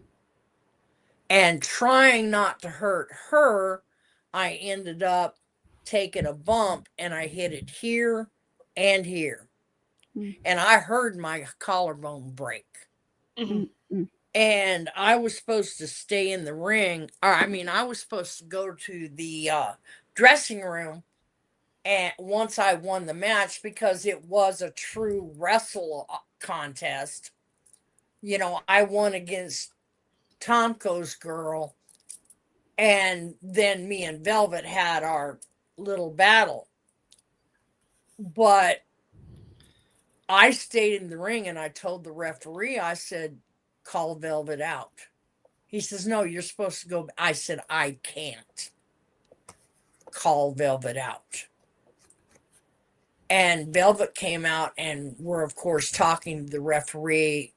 And trying not to hurt her, I ended up taking a bump and I hit it here and here. Mm. And I heard my collarbone break. Mhm. Mm. And I was supposed to stay in the ring. Or, I mean, I was supposed to go to the dressing room and once I won the match, because it was a true wrestle contest. You know, I won against Tomko's girl, and then me and Velvet had our little battle. But I stayed in the ring and I told the referee, I said, call Velvet out. He says, no, you're supposed to go. I said, I can't call Velvet out. And Velvet came out and we're, of course, talking to the referee.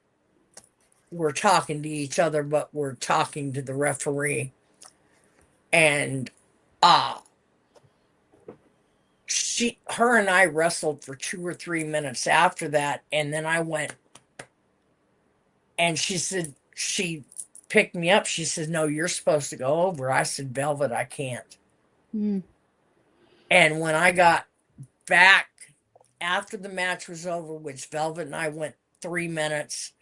We're talking to each other, but we're talking to the referee. And her and I wrestled for 2 or 3 minutes after that. And then I went, and she said, she picked me up. She said, no, you're supposed to go over. I said, Velvet, I can't. Mm. And when I got back after the match was over, which Velvet and I went 3 minutes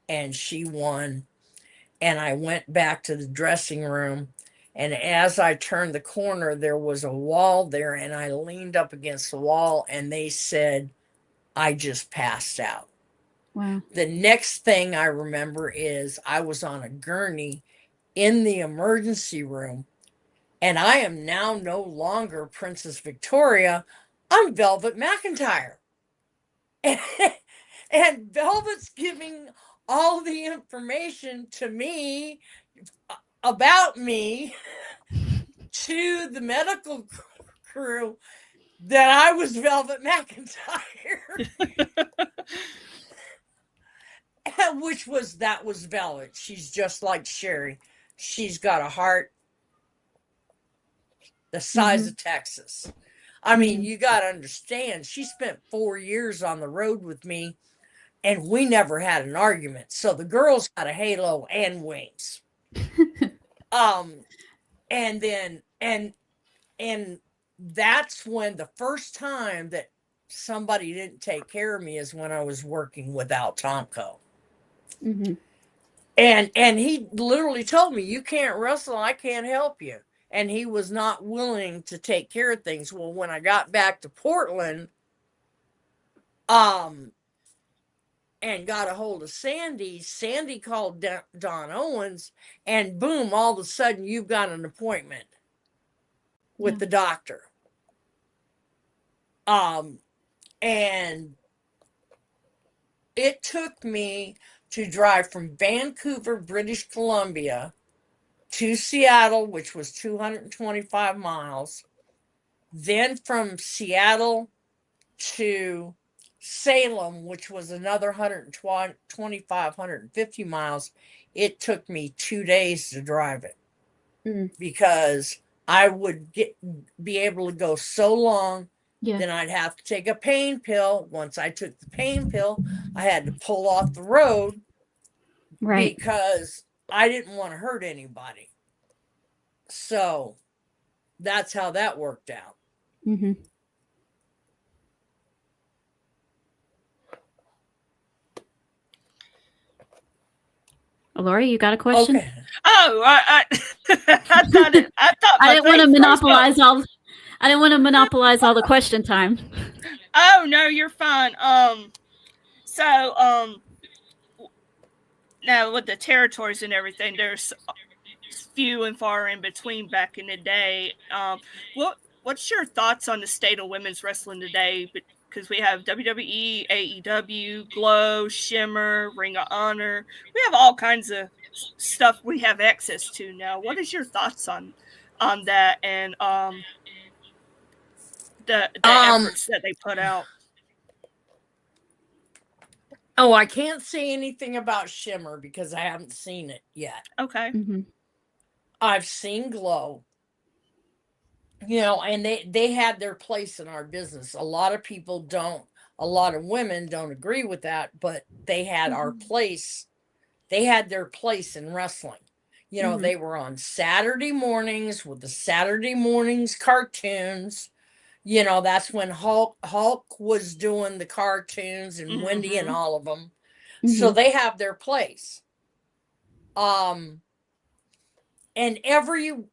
and she won, and I went back to the dressing room, and as I turned the corner, there was a wall there, and I leaned up against the wall, and they said, I just passed out. Wow. The next thing I remember is I was on a gurney in the emergency room, and I am now no longer Princess Victoria. I'm Velvet McIntyre. And Velvet's giving all the information to me about me to the medical crew that I was Velvet McIntyre. That was Velvet. She's just like Sherry. She's got a heart the size of Texas. I mean, you got to understand, she spent 4 years on the road with me, and we never had an argument. So the girl's got a halo and wings. And then, and that's when the first time that somebody didn't take care of me is when I was working without Tomko. Mm-hmm. And he literally told me, you can't wrestle, I can't help you. And he was not willing to take care of things. Well, when I got back to Portland, and got a hold of Sandy called Don Owens, and boom, all of a sudden you've got an appointment with the doctor. And it took me to drive from Vancouver, British Columbia to Seattle, which was 225 miles. Then from Seattle to Salem, which was another 125, 150 miles. It took me 2 days to drive it because I would be able to go so long. Then I'd have to take a pain pill. Once I took the pain pill, I had to pull off the road, Right. because I didn't want to hurt anybody. So that's how that worked out. Mm-hmm. Lori, you got a question? Okay. Oh, I thought I didn't want to monopolize all. I didn't want to monopolize all the question time. Oh no, you're fine. Now with the territories and everything, there's few and far in between back in the day. What's your thoughts on the state of women's wrestling today? Because we have WWE, AEW, Glow, Shimmer, Ring of Honor. We have all kinds of stuff we have access to now. What is your thoughts on that and the efforts that they put out? Oh, I can't say anything about Shimmer because I haven't seen it yet. Okay. Mm-hmm. I've seen Glow. And they had their place in our business. A lot of people don't, a lot of women don't agree with that, but they had our place. They had their place in wrestling. Mhm. They were on Saturday mornings with the Saturday mornings cartoons. That's when Hulk was doing the cartoons and Wendy and Mhm. all of them. So Mhm. they have their place. And everybody's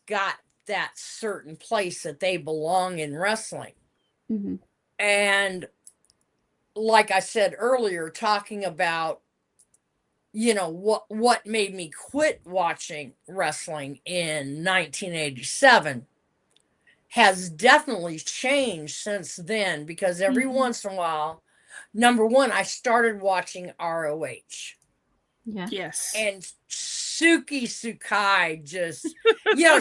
got that certain place that they belong in wrestling. Mhm. And like I said earlier, talking about what made me quit watching wrestling in 1987 has definitely changed since then, because every Mhm. once in a while, number one, I started watching ROH. Yeah. Yes. And Suki Sakai just,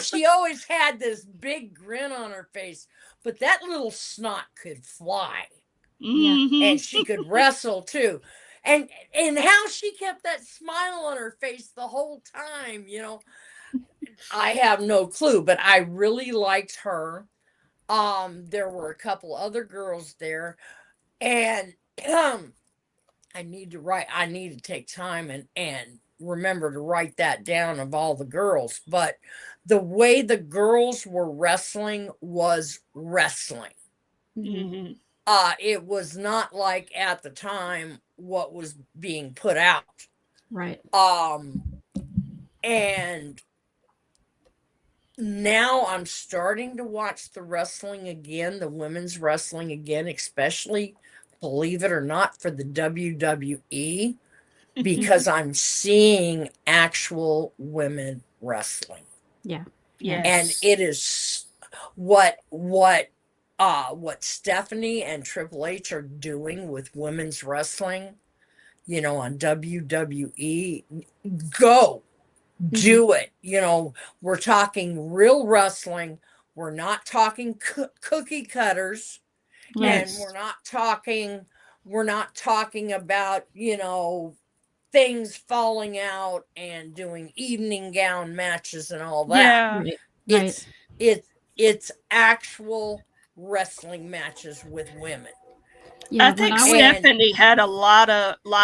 she always had this big grin on her face, but that little snot could fly. Yeah. Mhm. And she could wrestle too. And how she kept that smile on her face the whole time, I have no clue, but I really liked her. There were a couple other girls there, and I need to take time and remember to write that down of all the girls. But the way the girls were wrestling was wrestling. Mhm. Mhm. It was not like at the time what was being put out. Right. And now I'm starting to watch the wrestling again, the women's wrestling again, especially, believe it or not, for the WWE, because I'm seeing actual women wrestling. Yeah. And Yes. it is what Stephanie and Triple H are doing with women's wrestling, on WWE. Go do it. We're talking real wrestling. We're not talking cookie cutters, Right. and we're not talking about, things falling out and doing evening gown matches and all that. Yeah. Right. Right. It's actual wrestling matches with women. Yeah. I When think I was. And Stephanie had a lot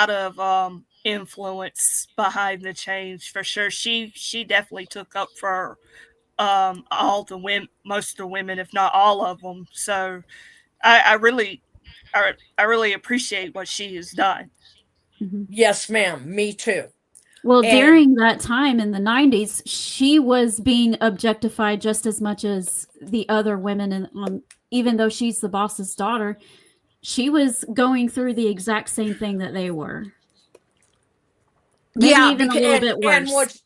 of influence behind the change for sure. She definitely took up for all the women, most of the women, if not all of them. So I really I really appreciate what she has done. Mhm. yes, ma'am, me too. Well, And during that time in the 90s, she was being objectified just as much as the other women, and even though she's the boss's daughter, she was going through the exact same thing that they were. Maybe yeah, even a because little bit and worse.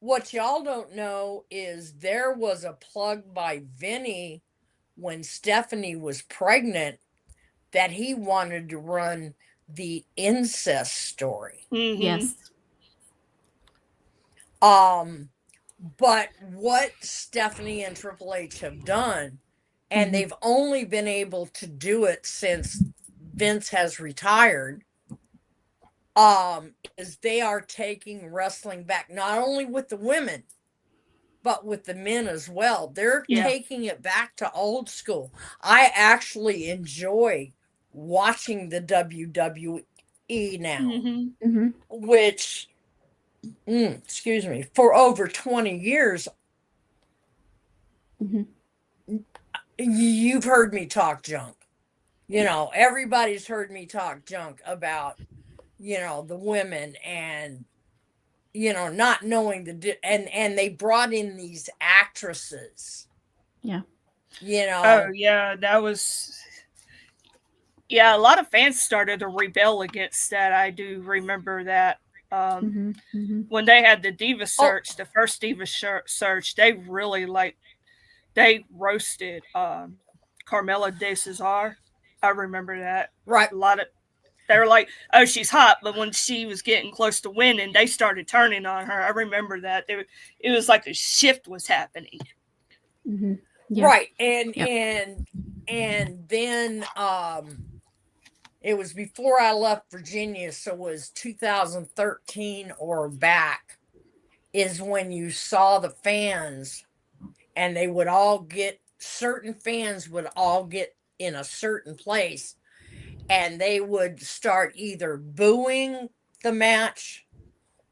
what y'all don't know is there was a plug by Vinny when Stephanie was pregnant that he wanted to run the incest story. Mm-hmm. Yes. But what Stephanie and Triple H have done, and they've only been able to do it since Vince has retired, is they are taking wrestling back, not only with the women, but with the men as well. They're Yeah. taking it back to old school. I actually enjoy watching the WWE now, Mm-hmm. which, excuse me, for over 20 years, you've heard me talk junk. Everybody's heard me talk junk about, the women, and, not knowing and they brought in these actresses. Yeah. Oh yeah, that was. Yeah, a lot of fans started to rebel against that. I do remember that. When they had the Diva search, the first Diva search, they really they roasted Carmella de Cesar. I remember that. Right. A lot of they were like, "Oh, she's hot," but when she was getting close to winning, they started turning on her. I remember that. It was like a shift was happening. Yeah. Right. And Yep. and then It was before I left Virginia, so it was 2013 or back, is when you saw the fans, and they would all get, certain fans would all get in a certain place, and they would start either booing the match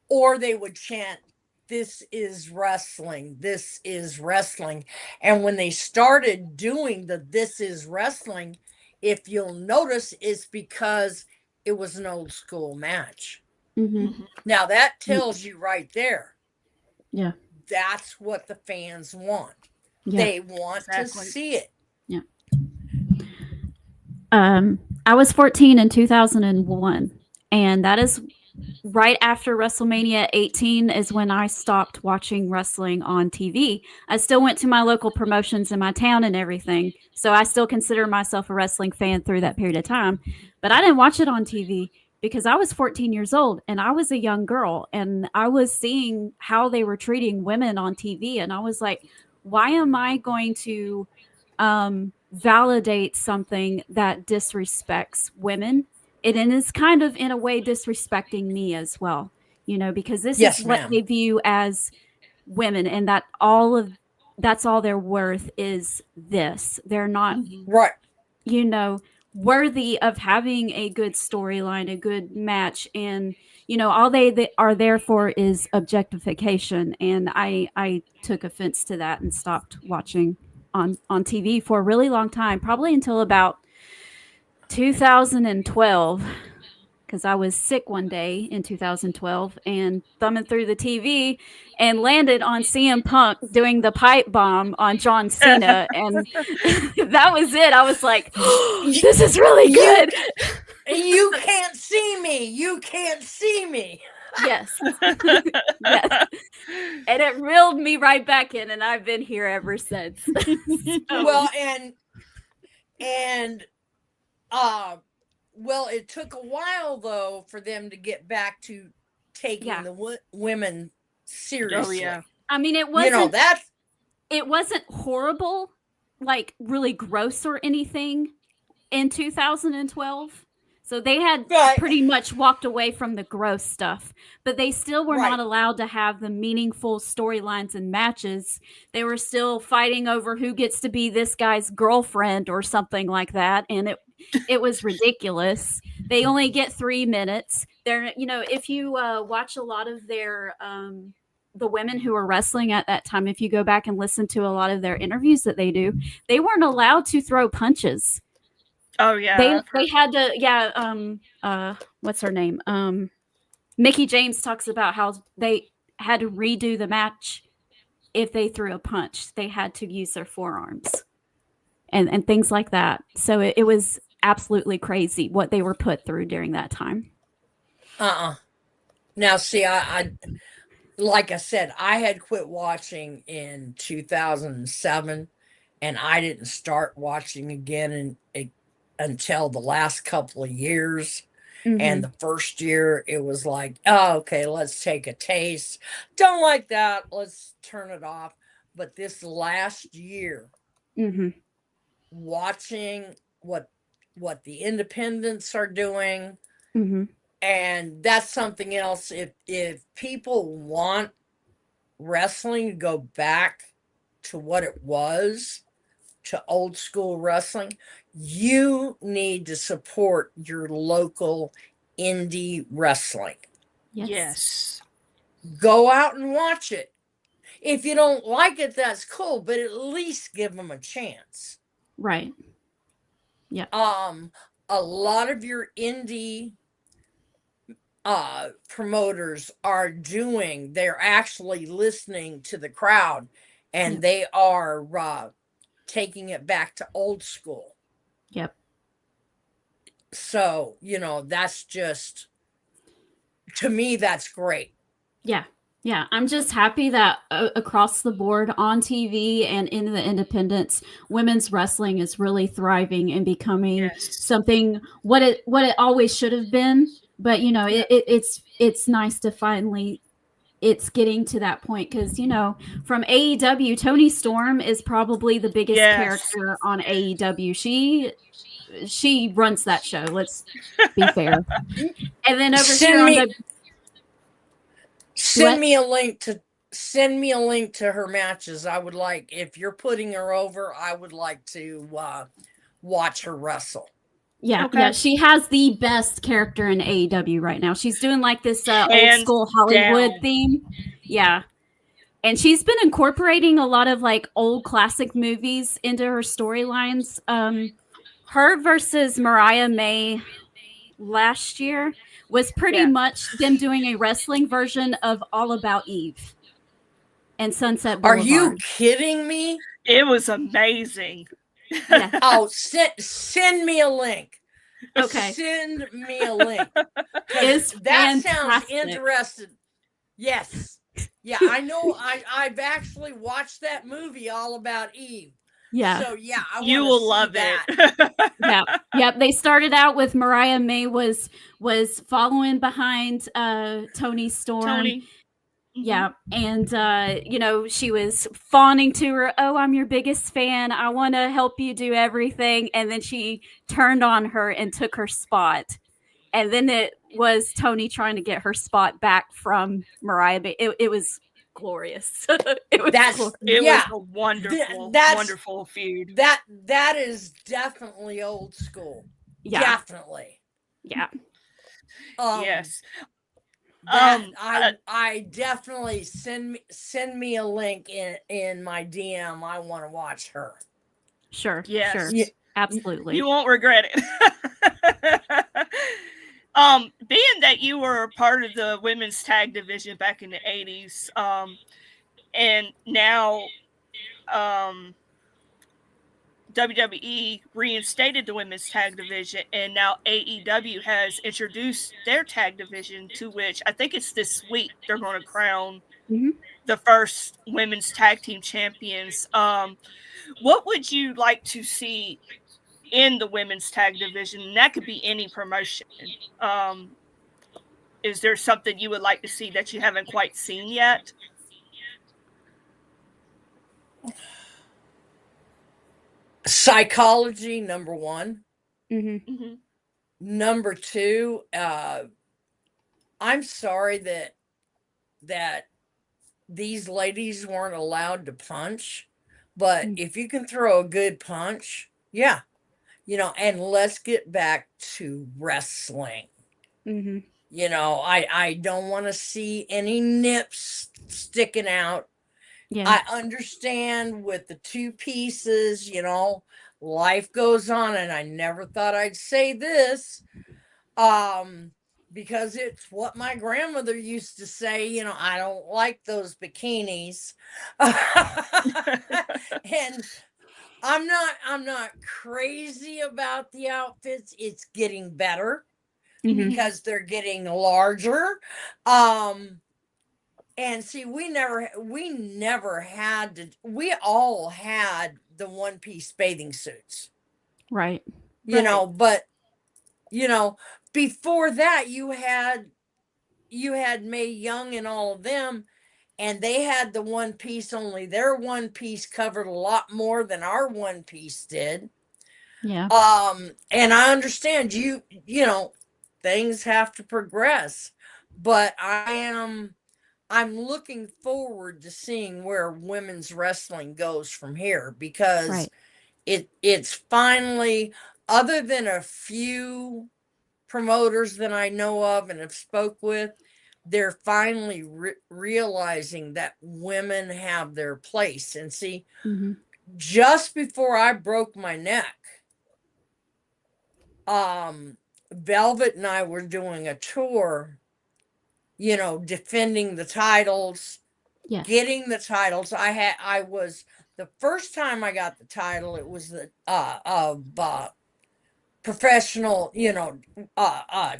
or they would chant, "This is wrestling, this is wrestling." And when they started doing the "This is wrestling," if you'll notice, it's because it was an old school match. Mm-hmm. Now that tells you right there, Yeah. that's what the fans want. Yeah. They want Exactly. to see it. I was 14 in 2001, and that is right after WrestleMania 18 is when I stopped watching wrestling on TV. I still went to my local promotions in my town and everything, so I still consider myself a wrestling fan through that period of time, but I didn't watch it on TV because I was 14 years old and I was a young girl, and I was seeing how they were treating women on TV, and I was like, why am I going to validate something that disrespects women? It and is kind of in a way disrespecting me as well, because this Yes, is what ma'am. they view as women, and that's all they're worth is this. They're not, Right. worthy of having a good storyline, a good match, and all they are there for is objectification. And I took offense to that and stopped watching on TV for a really long time, probably until about 2012, because I was sick one day in 2012 and thumbing through the TV and landed on CM Punk doing the pipe bomb on John Cena, and that was it. I was like, this is really good. You can't see me. You can't see me. Yes. Yes. And it reeled me right back in, and I've been here ever since. Well, and well, it took a while though for them to get back to taking Yeah. the women seriously. yeah. I mean, it wasn't horrible, like really gross or anything in 2012. So they had Right. pretty much walked away from the gross stuff, but they still were Right. not allowed to have the meaningful storylines and matches. They were still fighting over who gets to be this guy's girlfriend or something like that. And it was ridiculous. They only get 3 minutes. They're, if you watch a lot of their, the women who were wrestling at that time, if you go back and listen to a lot of their interviews that they do, they weren't allowed to throw punches. Oh yeah. They had to, what's her name? Mickie James talks about how they had to redo the match if they threw a punch. They had to use their forearms and things like that. So it was absolutely crazy what they were put through during that time. Now, see, I like I said, I had quit watching in 2007, and I didn't start watching again until the last couple of years. Mm-hmm. And the first year, it was like, oh, okay, let's take a taste. Don't like that. Let's turn it off. But this last year, Mm-hmm. watching what the independents are doing, Mm-hmm. and that's something else. If people want wrestling to go back to what it was, to old school wrestling, you need to support your local indie wrestling. Yes. Go out and watch it. If you don't like it, that's cool, but at least give them a chance. Right. Yeah. A lot of your indie promoters they're actually listening to the crowd, and Yep. they are taking it back to old school. Yep. So, that's just, to me, that's great. Yeah. Yeah. I'm just happy that across the board on TV and in the independents, women's wrestling is really thriving and becoming something what it always should have been. But, it's nice to finally, it's getting to that point because, from AEW, Toni Storm is probably the biggest character on AEW. she runs that show. Let's be fair. And then over Send here on me- the Send What? me a link to her matches. I would like, if you're putting her over, I would like to watch her wrestle. yeah, Okay. yeah, she has the best character in AEW right now. She's doing like this old Hands school Hollywood down. theme. Yeah. And she's been incorporating a lot of like old classic movies into her storylines. Her versus Mariah May last year was pretty Yeah. much them doing a wrestling version of All About Eve and Sunset Are Boulevard. you kidding me? It was amazing. Yeah. Oh, send me a link. Okay. Send me a link. 'Cause It's that sounds fantastic. interesting. Yes. Yeah, I know. I've actually watched that movie, All About Eve. Yeah. So yeah, I You wanna will see love that. it. Yeah. Yep. They started out with Mariah May was following behind Tony Storm. Tony. Mhm. Yeah. And you know, she was fawning to her, "Oh, I'm your biggest fan. I want to help you do everything." And then she turned on her and took her spot. And then it was Tony trying to get her spot back from Mariah May. It was glorious. It was That's glorious. It yeah. was a wonderful, that's- wonderful feud. That is definitely old school. Yeah. Definitely. Yeah. Yes. That, Um, I definitely send me a link in my DM. I want to watch her. Sure. Yes. Sure. Yeah. Absolutely. You won't regret it. Being that you were a part of the women's tag division back in the 80s, and now WWE reinstated the women's tag division, and now AEW has introduced their tag division, to which I think it's this week they're going to crown Mhm. the first women's tag team champions. What would you like to see in the women's tag division? And that could be any promotion. Is there something you would like to see that you haven't quite seen yet? Psychology, number one. Mm-hmm. Mm-hmm. Number two, I'm sorry that these ladies weren't allowed to punch, but Mm. if you can throw a good punch, yeah, and let's get back to wrestling. Mm-hmm. I don't want to see any nips sticking out. Yeah. I understand with the two pieces, life goes on, and I never thought I'd say this, because it's what my grandmother used to say, I don't like those bikinis. And I'm not crazy about the outfits. It's getting better Mhm. because they're getting larger. And see, we never had to, we all had the one-piece bathing suits, Right. but before that you had Mae Young and all of them, and they had the one piece, only their one piece covered a lot more than our one piece did. Yeah. And I understand things have to progress, but I'm looking forward to seeing where women's wrestling goes from here, because Right. it's finally, other than a few promoters that I know of and have spoke with, they're finally realizing that women have their place. And see, Mm-hmm. just before I broke my neck, Velvet and I were doing a tour, defending the titles, Yes. getting the titles. I was, the first time I got the title, it was the professional,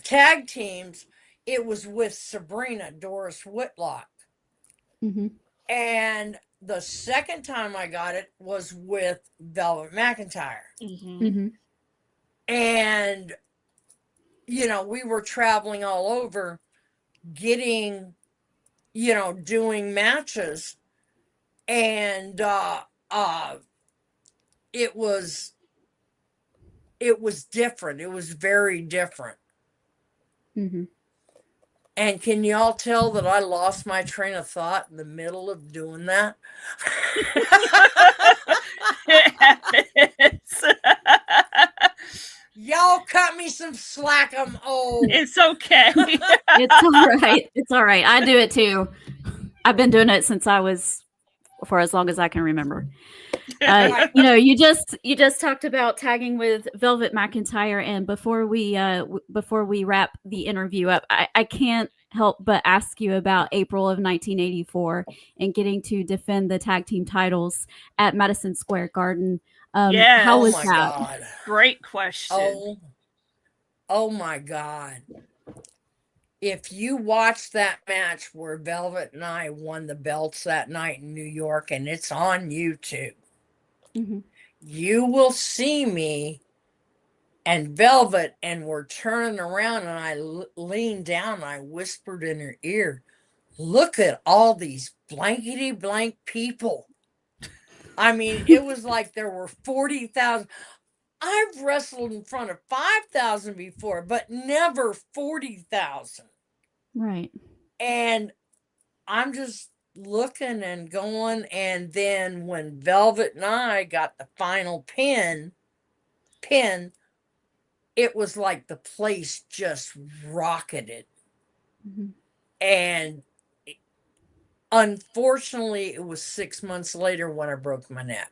tag teams. It was with Sabrina Doris Whitlock. Mm-hmm. And the second time I got it was with Velvet McIntyre. Mm-hmm. Mm-hmm. And, we were traveling all over getting, doing matches. And it was it was different. It was very different. Mm-hmm. And can y'all tell that I lost my train of thought in the middle of doing that? It happens. Y'all cut me some slack. I'm old. It's okay. It's all right. It's all right. I do it too. I've been doing it since I was for as long as I can remember. You know, you just talked about tagging with Velvet McIntyre, and before we wrap the interview up, I can't help but ask you about April of 1984 and getting to defend the tag team titles at Madison Square Garden. Yes. How Oh was my that? God. Great question. Oh my God. If you watch that match where Velvet and I won the belts that night in New York, and it's on YouTube, Mm-hmm. you will see me and Velvet, and we're turning around, and I leaned down and I whispered in her ear, look at all these blankety blank people. I mean, it was like there were 40,000. I've wrestled in front of 5,000 before, but never 40,000. Right. And I'm just looking and going. And then when Velvet and I got the final pin, it was like the place just rocketed. Mm-hmm. And unfortunately, it was 6 months later when I broke my neck.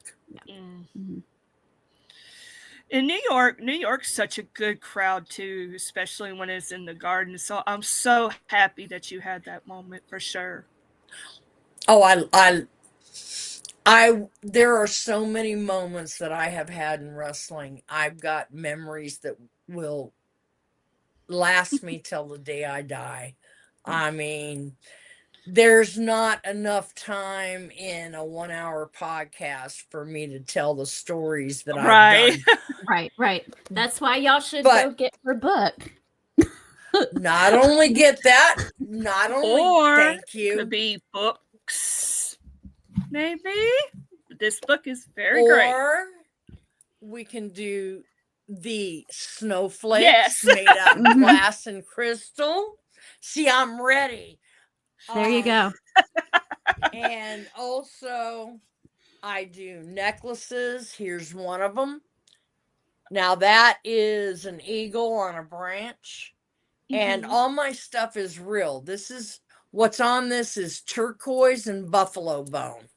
Mm-hmm. In New York's such a good crowd too, especially when it's in the Garden. So I'm so happy that you had that moment for sure. Oh, there are so many moments that I have had in wrestling. I've got memories that will last me till the day I die. I mean, there's not enough time in a 1-hour podcast for me to tell the stories that Right. I've done. Right. That's why y'all should But- go get her book. Not only get that, not only Or thank you. could be books, maybe. This book is very great. Or we can do the snowflakes Yes. made out of Mhm. glass and crystal. See, I'm ready. There you go. And also, I do necklaces. Here's one of them. Now, that is an eagle on a branch. And Mhm. all my stuff is real. This is what's on this is turquoise and buffalo bone.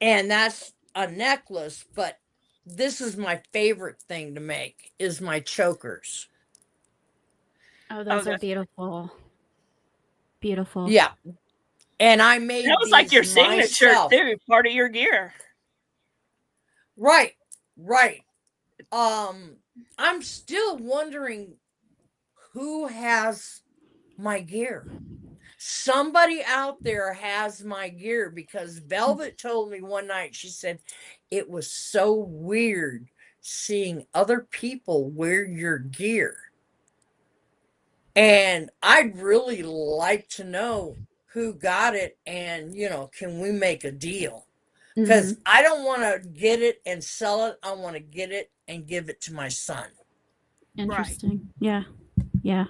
And that's a necklace, but this is my favorite thing to make is my chokers. Oh, those are that's- beautiful. Beautiful. Yeah. And I made That was like your these signature myself. too, part of your gear. Right. I'm still wondering who has my gear. Somebody out there has my gear because Velvet told me one night, she said, it was so weird seeing other people wear your gear. And I'd really like to know who got it and, can we make a deal? Because I don't want to get it and sell it. I want to get it and give it to my son. Interesting. Yeah. Yeah.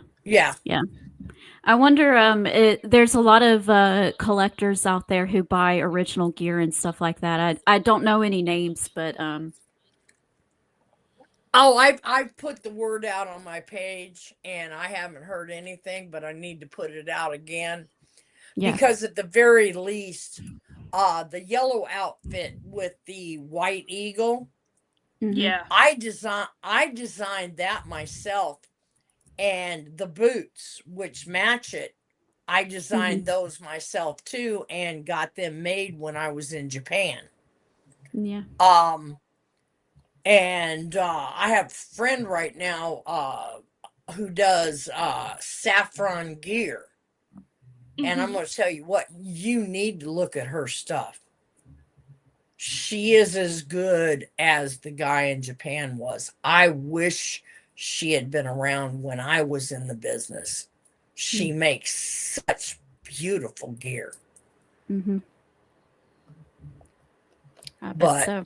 I wonder. There's a lot of collectors out there who buy original gear and stuff like that. I don't know any names, but Oh, I've put the word out on my page and I haven't heard anything, but I need to put it out again. yeah. Because at the very least, the yellow outfit with the white eagle, Mhm. Yeah. I designed that myself. And the boots, which match it, I designed those myself too and got them made when I was in Japan. Yeah. And I have a friend right now who does saffron gear. And I'm going to tell you what, you need to look at her stuff. She is as good as the guy in Japan was. I wish she had been around when I was in the business. She makes such beautiful gear. Mm-hmm. I bet But- so.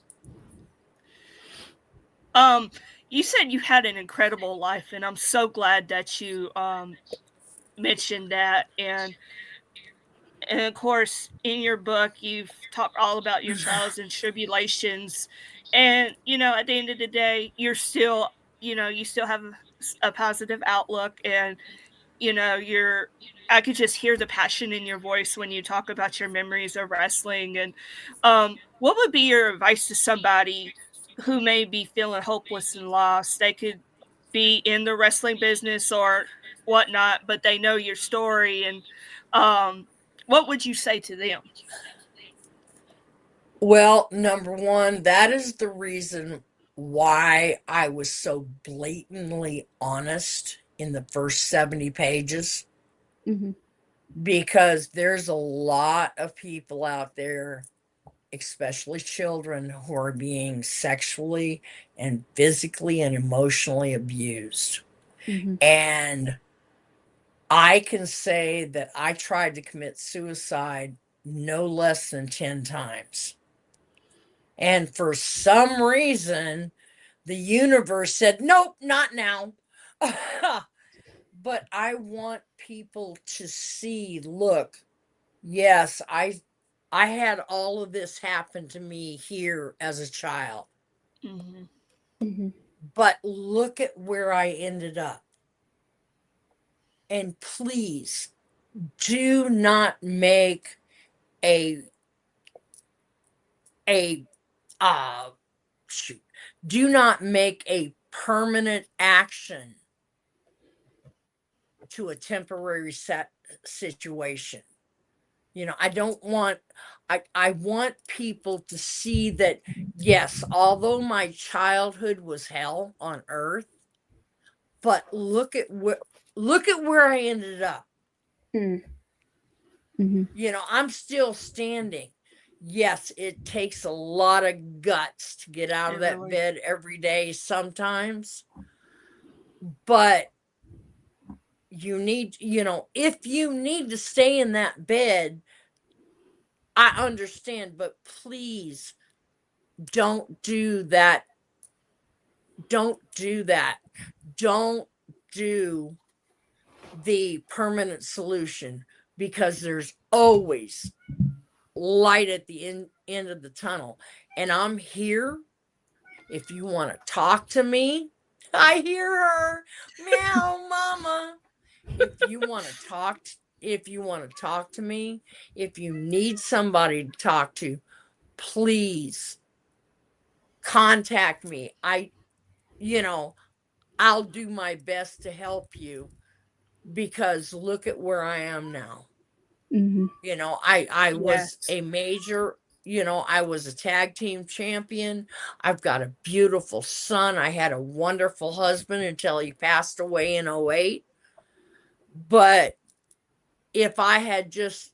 you said you had an incredible life, and I'm so glad that you mentioned that. And of course, in your book, you've talked all about your trials and tribulations. And, at the end of the day, you're still, you still have a positive outlook. And, I could just hear the passion in your voice when you talk about your memories of wrestling. And what would be your advice to somebody who may be feeling hopeless and lost? They could be in the wrestling business or whatnot, but they know your story. And, what would you say to them? Well, number one, that is the reason why I was so blatantly honest in the first 70 pages, Mhm. because there's a lot of people out there, especially children, who are being sexually and physically and emotionally abused. Mhm. And I can say that I tried to commit suicide no less than 10 times. And for some reason, the universe said, nope, not now. But I want people to see, look, yes, I had all of this happen to me here as a child. Mm-hmm. Mhm. But look at where I ended up. And please do not make a uh shoot. Do not make a permanent action to a temporary situation. I don't want I want people to see that, yes, although my childhood was hell on earth, but look at where I ended up. Mm. Mhm. I'm still standing. Yes, it takes a lot of guts to get out of that bed every day sometimes, but if you need to stay in that bed, I understand, but please don't do that. Don't do that. Don't do the permanent solution, because there's always light at the end of the tunnel. And I'm here. If you want to talk to me, I hear her. Meow, mama. If you want to talk to me, if you need somebody to talk to, please contact me. I'll do my best to help you, because look at where I am now. Mhm. I was Yes. a major, I was a tag team champion. I've got a beautiful son. I had a wonderful husband until he passed away in 2008. But if I had just,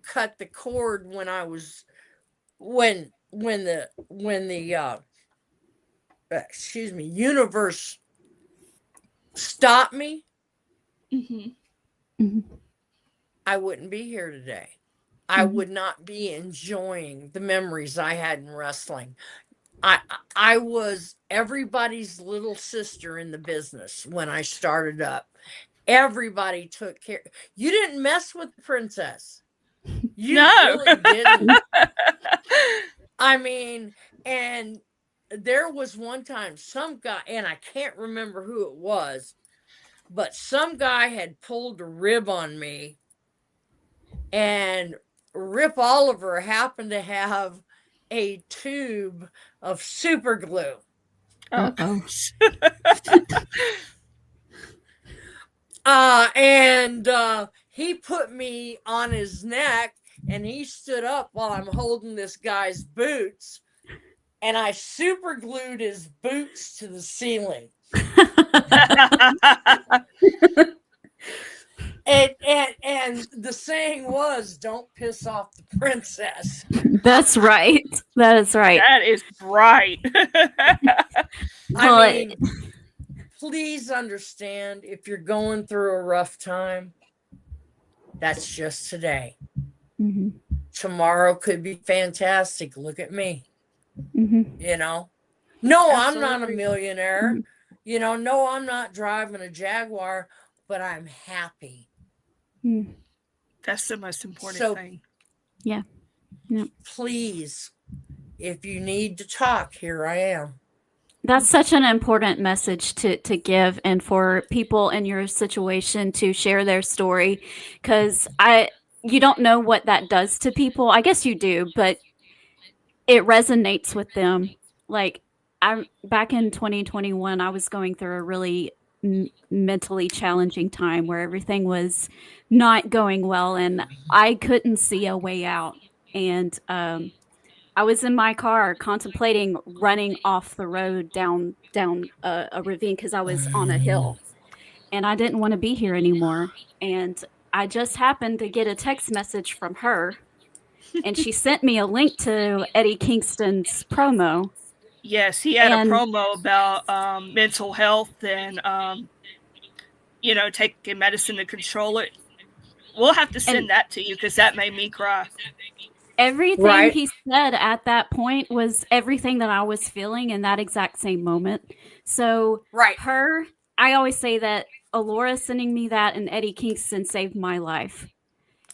cut the cord when I was when the excuse me, universe stopped me, Mm-hmm. Mhm. I wouldn't be here today. I would not be enjoying the memories I had in wrestling. I was everybody's little sister in the business when I started up. Everybody took care. You didn't mess with the princess. You No. really didn't. I mean, and there was one time some guy, and I can't remember who it was, but some guy had pulled a rib on me, and Rip Oliver happened to have a tube of super glue. Oh, Uh-oh. gosh. And he put me on his neck, and he stood up while I'm holding this guy's boots, and I super glued his boots to the ceiling. And the saying was, don't piss off the princess. That's right. That is right. That is right. Well, I mean, please understand, if you're going through a rough time, that's just today. Mhm. Tomorrow could be fantastic. Look at me. Mhm. You know, No, I'm not a Absolutely. millionaire. You know, no, I'm not driving a Jaguar, but I'm happy. Mm. That's the most important So thing. please, if you need to talk, here I am. That's such an important message to give, and for people in your situation to share their story, because you don't know what that does to people. I guess you do, but it resonates with them. Like, I'm back in 2021, I was going through a really mentally challenging time where everything was not going well, and I couldn't see a way out. And I was in my car contemplating running off the road down a ravine because I was on a hill, and I didn't want to be here anymore. And I just happened to get a text message from her, and she sent me a link to Eddie Kingston's promo. Yes, he had And- a promo about mental health and taking medicine to control it. We'll have to send that to you because that made me cry. Everything Right. he said at that point was everything that I was feeling in that exact same moment. So Right. I always say that Alora sending me that and Eddie Kingston saved my life.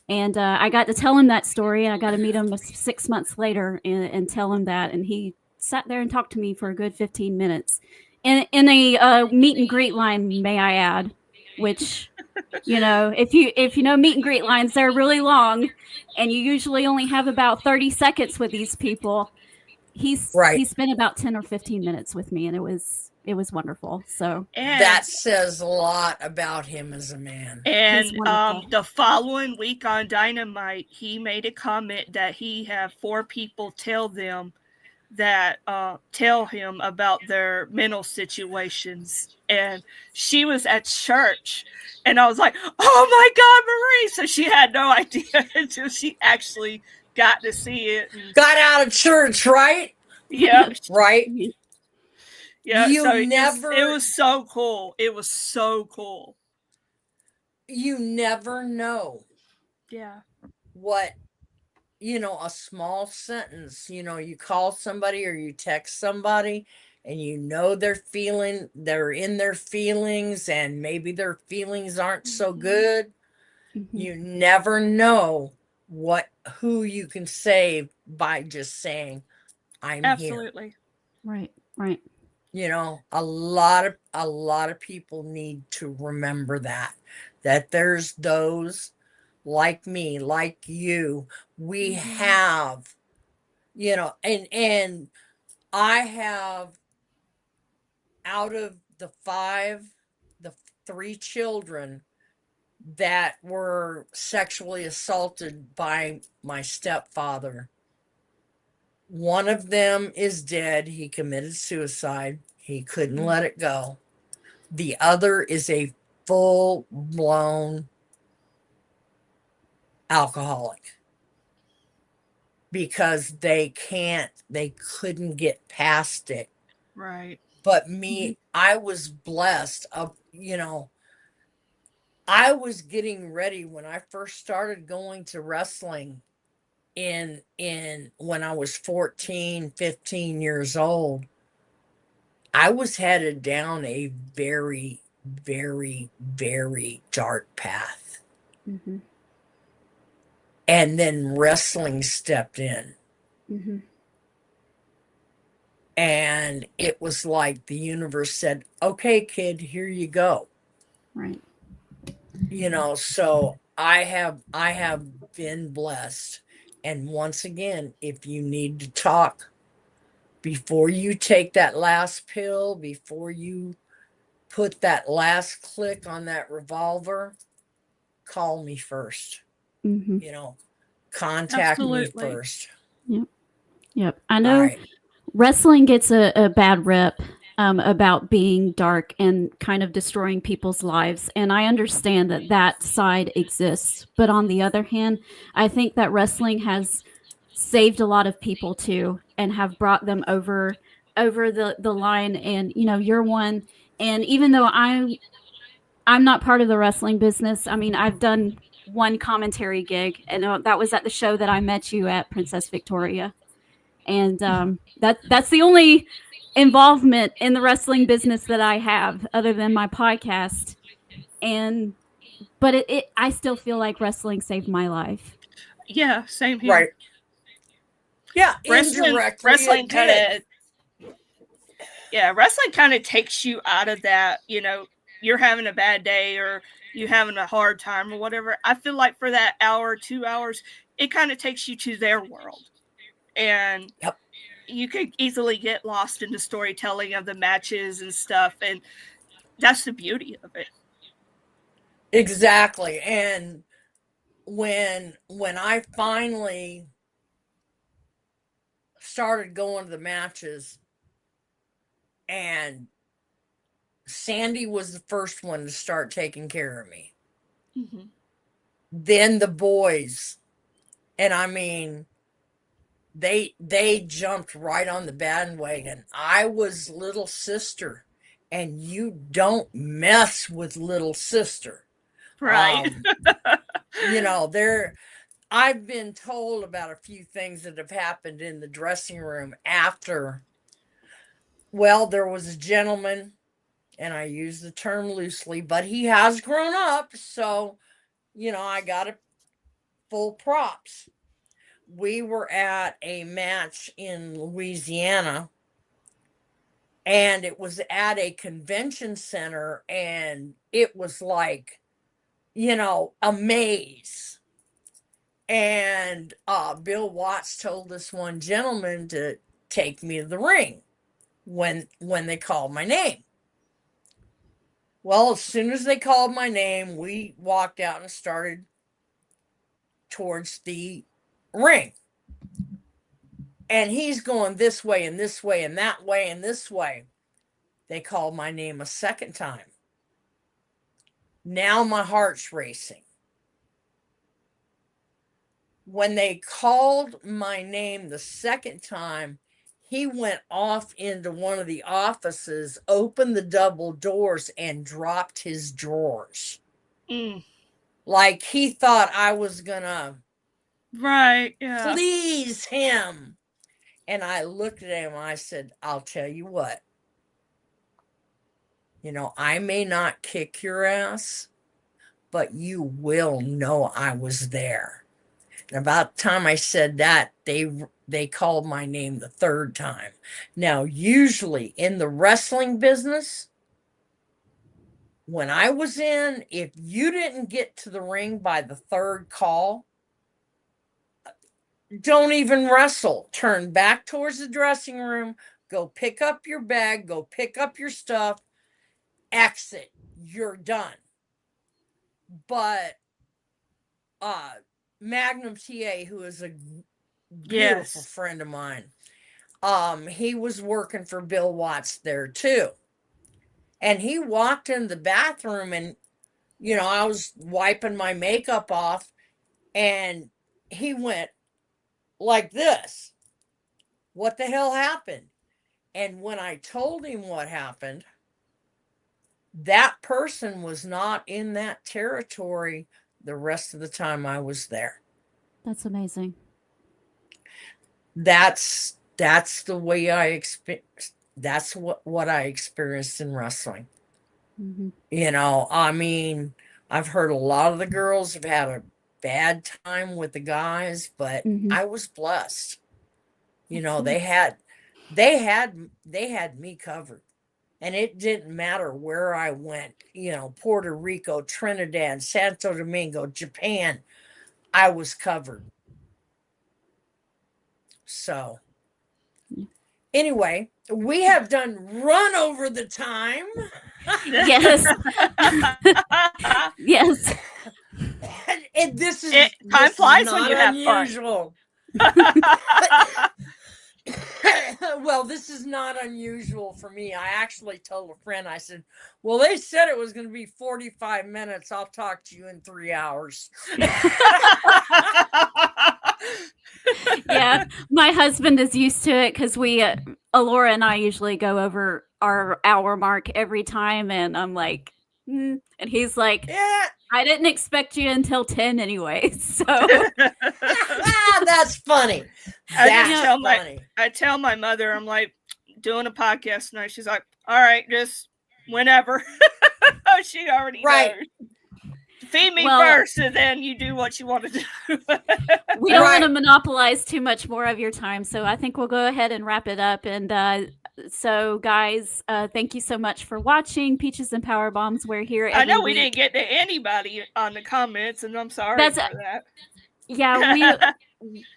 And I got to tell him that story, and I got to meet him 6 months later and tell him that. And he sat there and talked to me for a good 15 minutes in a meet and greet line, may I add, which, if you know meet and greet lines, they're really long, and you usually only have about 30 seconds with these people. He spent about 10 or 15 minutes with me, and it was wonderful. So And that says a lot about him as a man. And He's wonderful. the following week on Dynamite, he made a comment that he had 4 people tell him about their mental situations. And she was at church, and I was like, "Oh my God, Marie!" So she had no idea until she actually got to see it. And, Got out of church, right? yeah, Right. yeah. You So never- it was so cool. It was so cool. You never know Yeah. what, a small sentence, you call somebody or you text somebody and they're in their feelings, and maybe their feelings aren't so good. You never know who you can save by just saying, I'm here. Absolutely. Right. A lot of people need to remember that there's those like me, like you. We have, and I have, out of the 3 children that were sexually assaulted by my stepfather, one of them is dead. He committed suicide. He couldn't let it go. The other is a full-blown alcoholic because they couldn't get past it. Right. But me, I was blessed I was getting ready when I first started going to wrestling in when I was 14, 15 years old. I was headed down a very, very, very dark path. And then wrestling stepped in. And it was like the universe said, "Okay, kid, here you go." Right. So I have been blessed. And once again, if you need to talk before you take that last pill, before you put that last click on that revolver, call me first. Contact Absolutely. me first. Yep. I know. All right. Wrestling gets a bad rep about being dark and kind of destroying people's lives. And I understand that side exists. But on the other hand, I think that wrestling has saved a lot of people too, and have brought them over the line. And, you're one. And even though I'm not part of the wrestling business, I mean, I've done one commentary gig, and that was at the show that I met you at, Princess Victoria. And that's the only involvement in the wrestling business that I have, other than my podcast. But I still feel like wrestling saved my life. Yeah, same here. Right. Yeah, Wrestling kind of takes you out of that, you're having a bad day or you having a hard time or whatever. I feel like for that hour, 2 hours, it kind of takes you to their world. And you could easily get lost in the storytelling of the matches and stuff. And that's the beauty of it. Exactly. And when I finally started going to the matches, and Sandy was the first one to start taking care of me. Mm-hmm. Then the boys, and I mean, they jumped right on the bandwagon. I was little sister, and you don't mess with little sister. Right. I've been told about a few things that have happened in the dressing room after. Well, there was a gentleman, and I use the term loosely, but he has grown up. So, I got it full props. We were at a match in Louisiana, and it was at a convention center, and it was like, a maze. And Bill Watts told this one gentleman to take me to the ring when they called my name. Well, as soon as they called my name, we walked out and started towards the ring. And he's going this way and this way and that way and this way. They called my name a second time. Now my heart's racing. When they called my name the second time, he went off into one of the offices, opened the double doors, and dropped his drawers. Like he thought I was gonna please him. And I looked at him and I said, I'll tell you what. I may not kick your ass, but you will know I was there. And about the time I said that, they called my name the third time. Now, usually in the wrestling business, when I was in, if you didn't get to the ring by the third call, don't even wrestle. Turn back towards the dressing room, go pick up your bag, go pick up your stuff, exit. You're done. But Magnum TA, who is a beautiful friend of mine, he was working for Bill Watts there too. And he walked in the bathroom and, I was wiping my makeup off and he went like this. What the hell happened? And when I told him what happened, that person was not in that territory the rest of the time I was there. That's amazing. That's the way I experienced. That's what I experienced in wrestling. Mm-hmm. I mean, I've heard a lot of the girls have had a bad time with the guys, but I was blessed. They had me covered. And it didn't matter where I went, Puerto Rico, Trinidad, Santo Domingo, Japan, I was covered. So, anyway, we have done run over the time. Yes. Yes. And this time flies when you have unusual. Fun. Well, this is not unusual for me. I actually told a friend, I said, well, they said it was going to be 45 minutes. I'll talk to you in 3 hours. Yeah, my husband is used to it because Alora and I usually go over our hour mark every time. And I'm like, and he's like, yeah. I didn't expect you until 10 anyway. So that's funny. I tell my mother, I'm like, doing a podcast tonight. She's like, all right, just whenever. She already Right. knows. Feed me Well, first, and then you do what you want to do. we don't Right. want to monopolize too much more of your time, so I think we'll go ahead and wrap it up. And so, guys, thank you so much for watching Peaches and Power Bombs. We're here every I know we week. didn't get to anybody on the comments, and I'm sorry That's- for that. Yeah,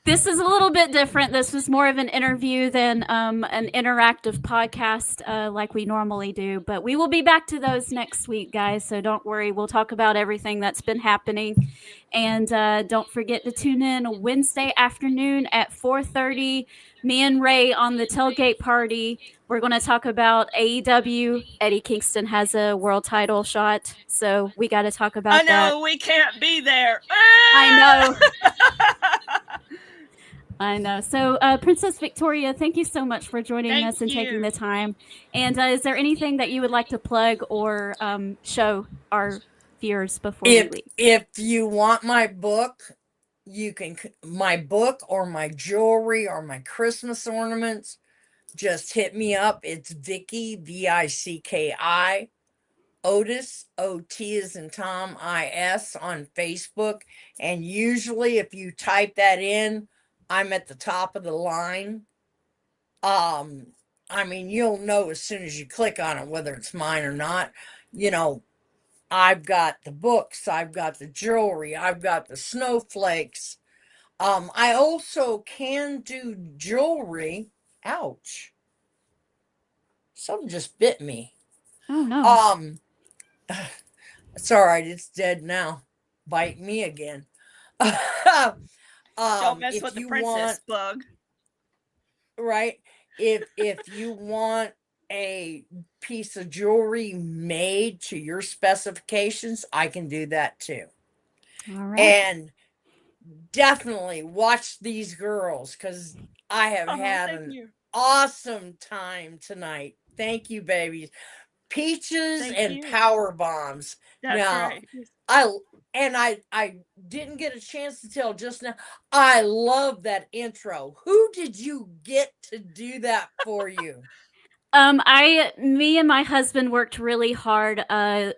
this is a little bit different. This was more of an interview than an interactive podcast like we normally do. But we will be back to those next week, guys. So don't worry. We'll talk about everything that's been happening. And don't forget to tune in Wednesday afternoon at 4:30. Me and Ray on the tailgate party. We're going to talk about AEW. Eddie Kingston has a world title shot. So we got to talk about I that. know we can't be there. I know. So, Princess Victoria, thank you so much for joining Thank us and taking you. the time. And is there anything that you would like to plug or show our viewers before we leave? If you want my book, you can my book or my jewelry or my Christmas ornaments. Just hit me up. It's Vicky Vicki Otis, OT as in Tom, IS on Facebook. And usually if you type that in, I'm at the top of the line. I mean, you'll know as soon as you click on it whether it's mine or not. You know, I've got the books, I've got the jewelry, I've got the snowflakes. I also can do jewelry. Ouch. Something just bit me. Oh, no. It's all right, it's dead now. Bite me again. Don't mess if with the you princess want, bug. right? If you want a piece of jewelry made to your specifications, I can do that too. All right. And definitely watch these girls because I have had Thank an you. awesome time tonight. Thank you, babies. Peaches Thank and you. Power Bombs. That's Now, right. I didn't get a chance to tell just now. I love that intro. Who did you get to do that for you? Me and my husband worked really hard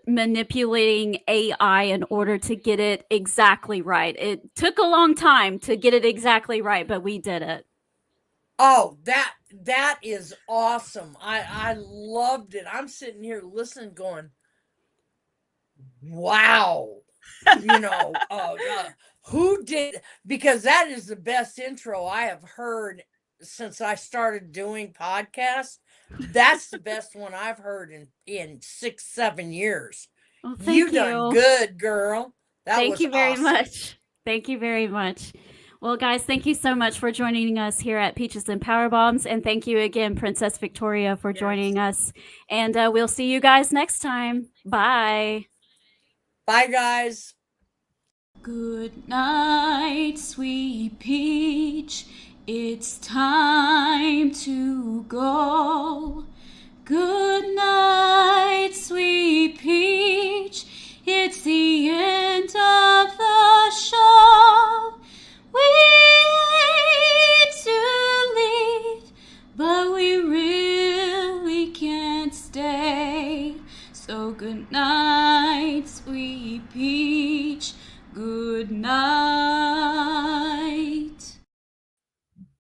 manipulating AI in order to get it exactly right. It took a long time to get it exactly right, but we did it. Oh, that is awesome. I loved it. I'm sitting here listening going, wow. You know, who did, because that is the best intro I have heard since I started doing podcasts. That's the best one I've heard in 6-7 years. Well, thank You done good, girl. That Thank was you very awesome. much. Thank you very much. Well, guys, thank you so much for joining us here at Peaches and Power Bombs. And thank you again, Princess Victoria, for joining us. And we'll see you guys next time. Bye. Bye, guys. Good night, sweet peach. It's time to go. Good night, sweet peach. It's the end of the show. We hate to leave, but we really can't stay. So good night, sweet peach. Good night.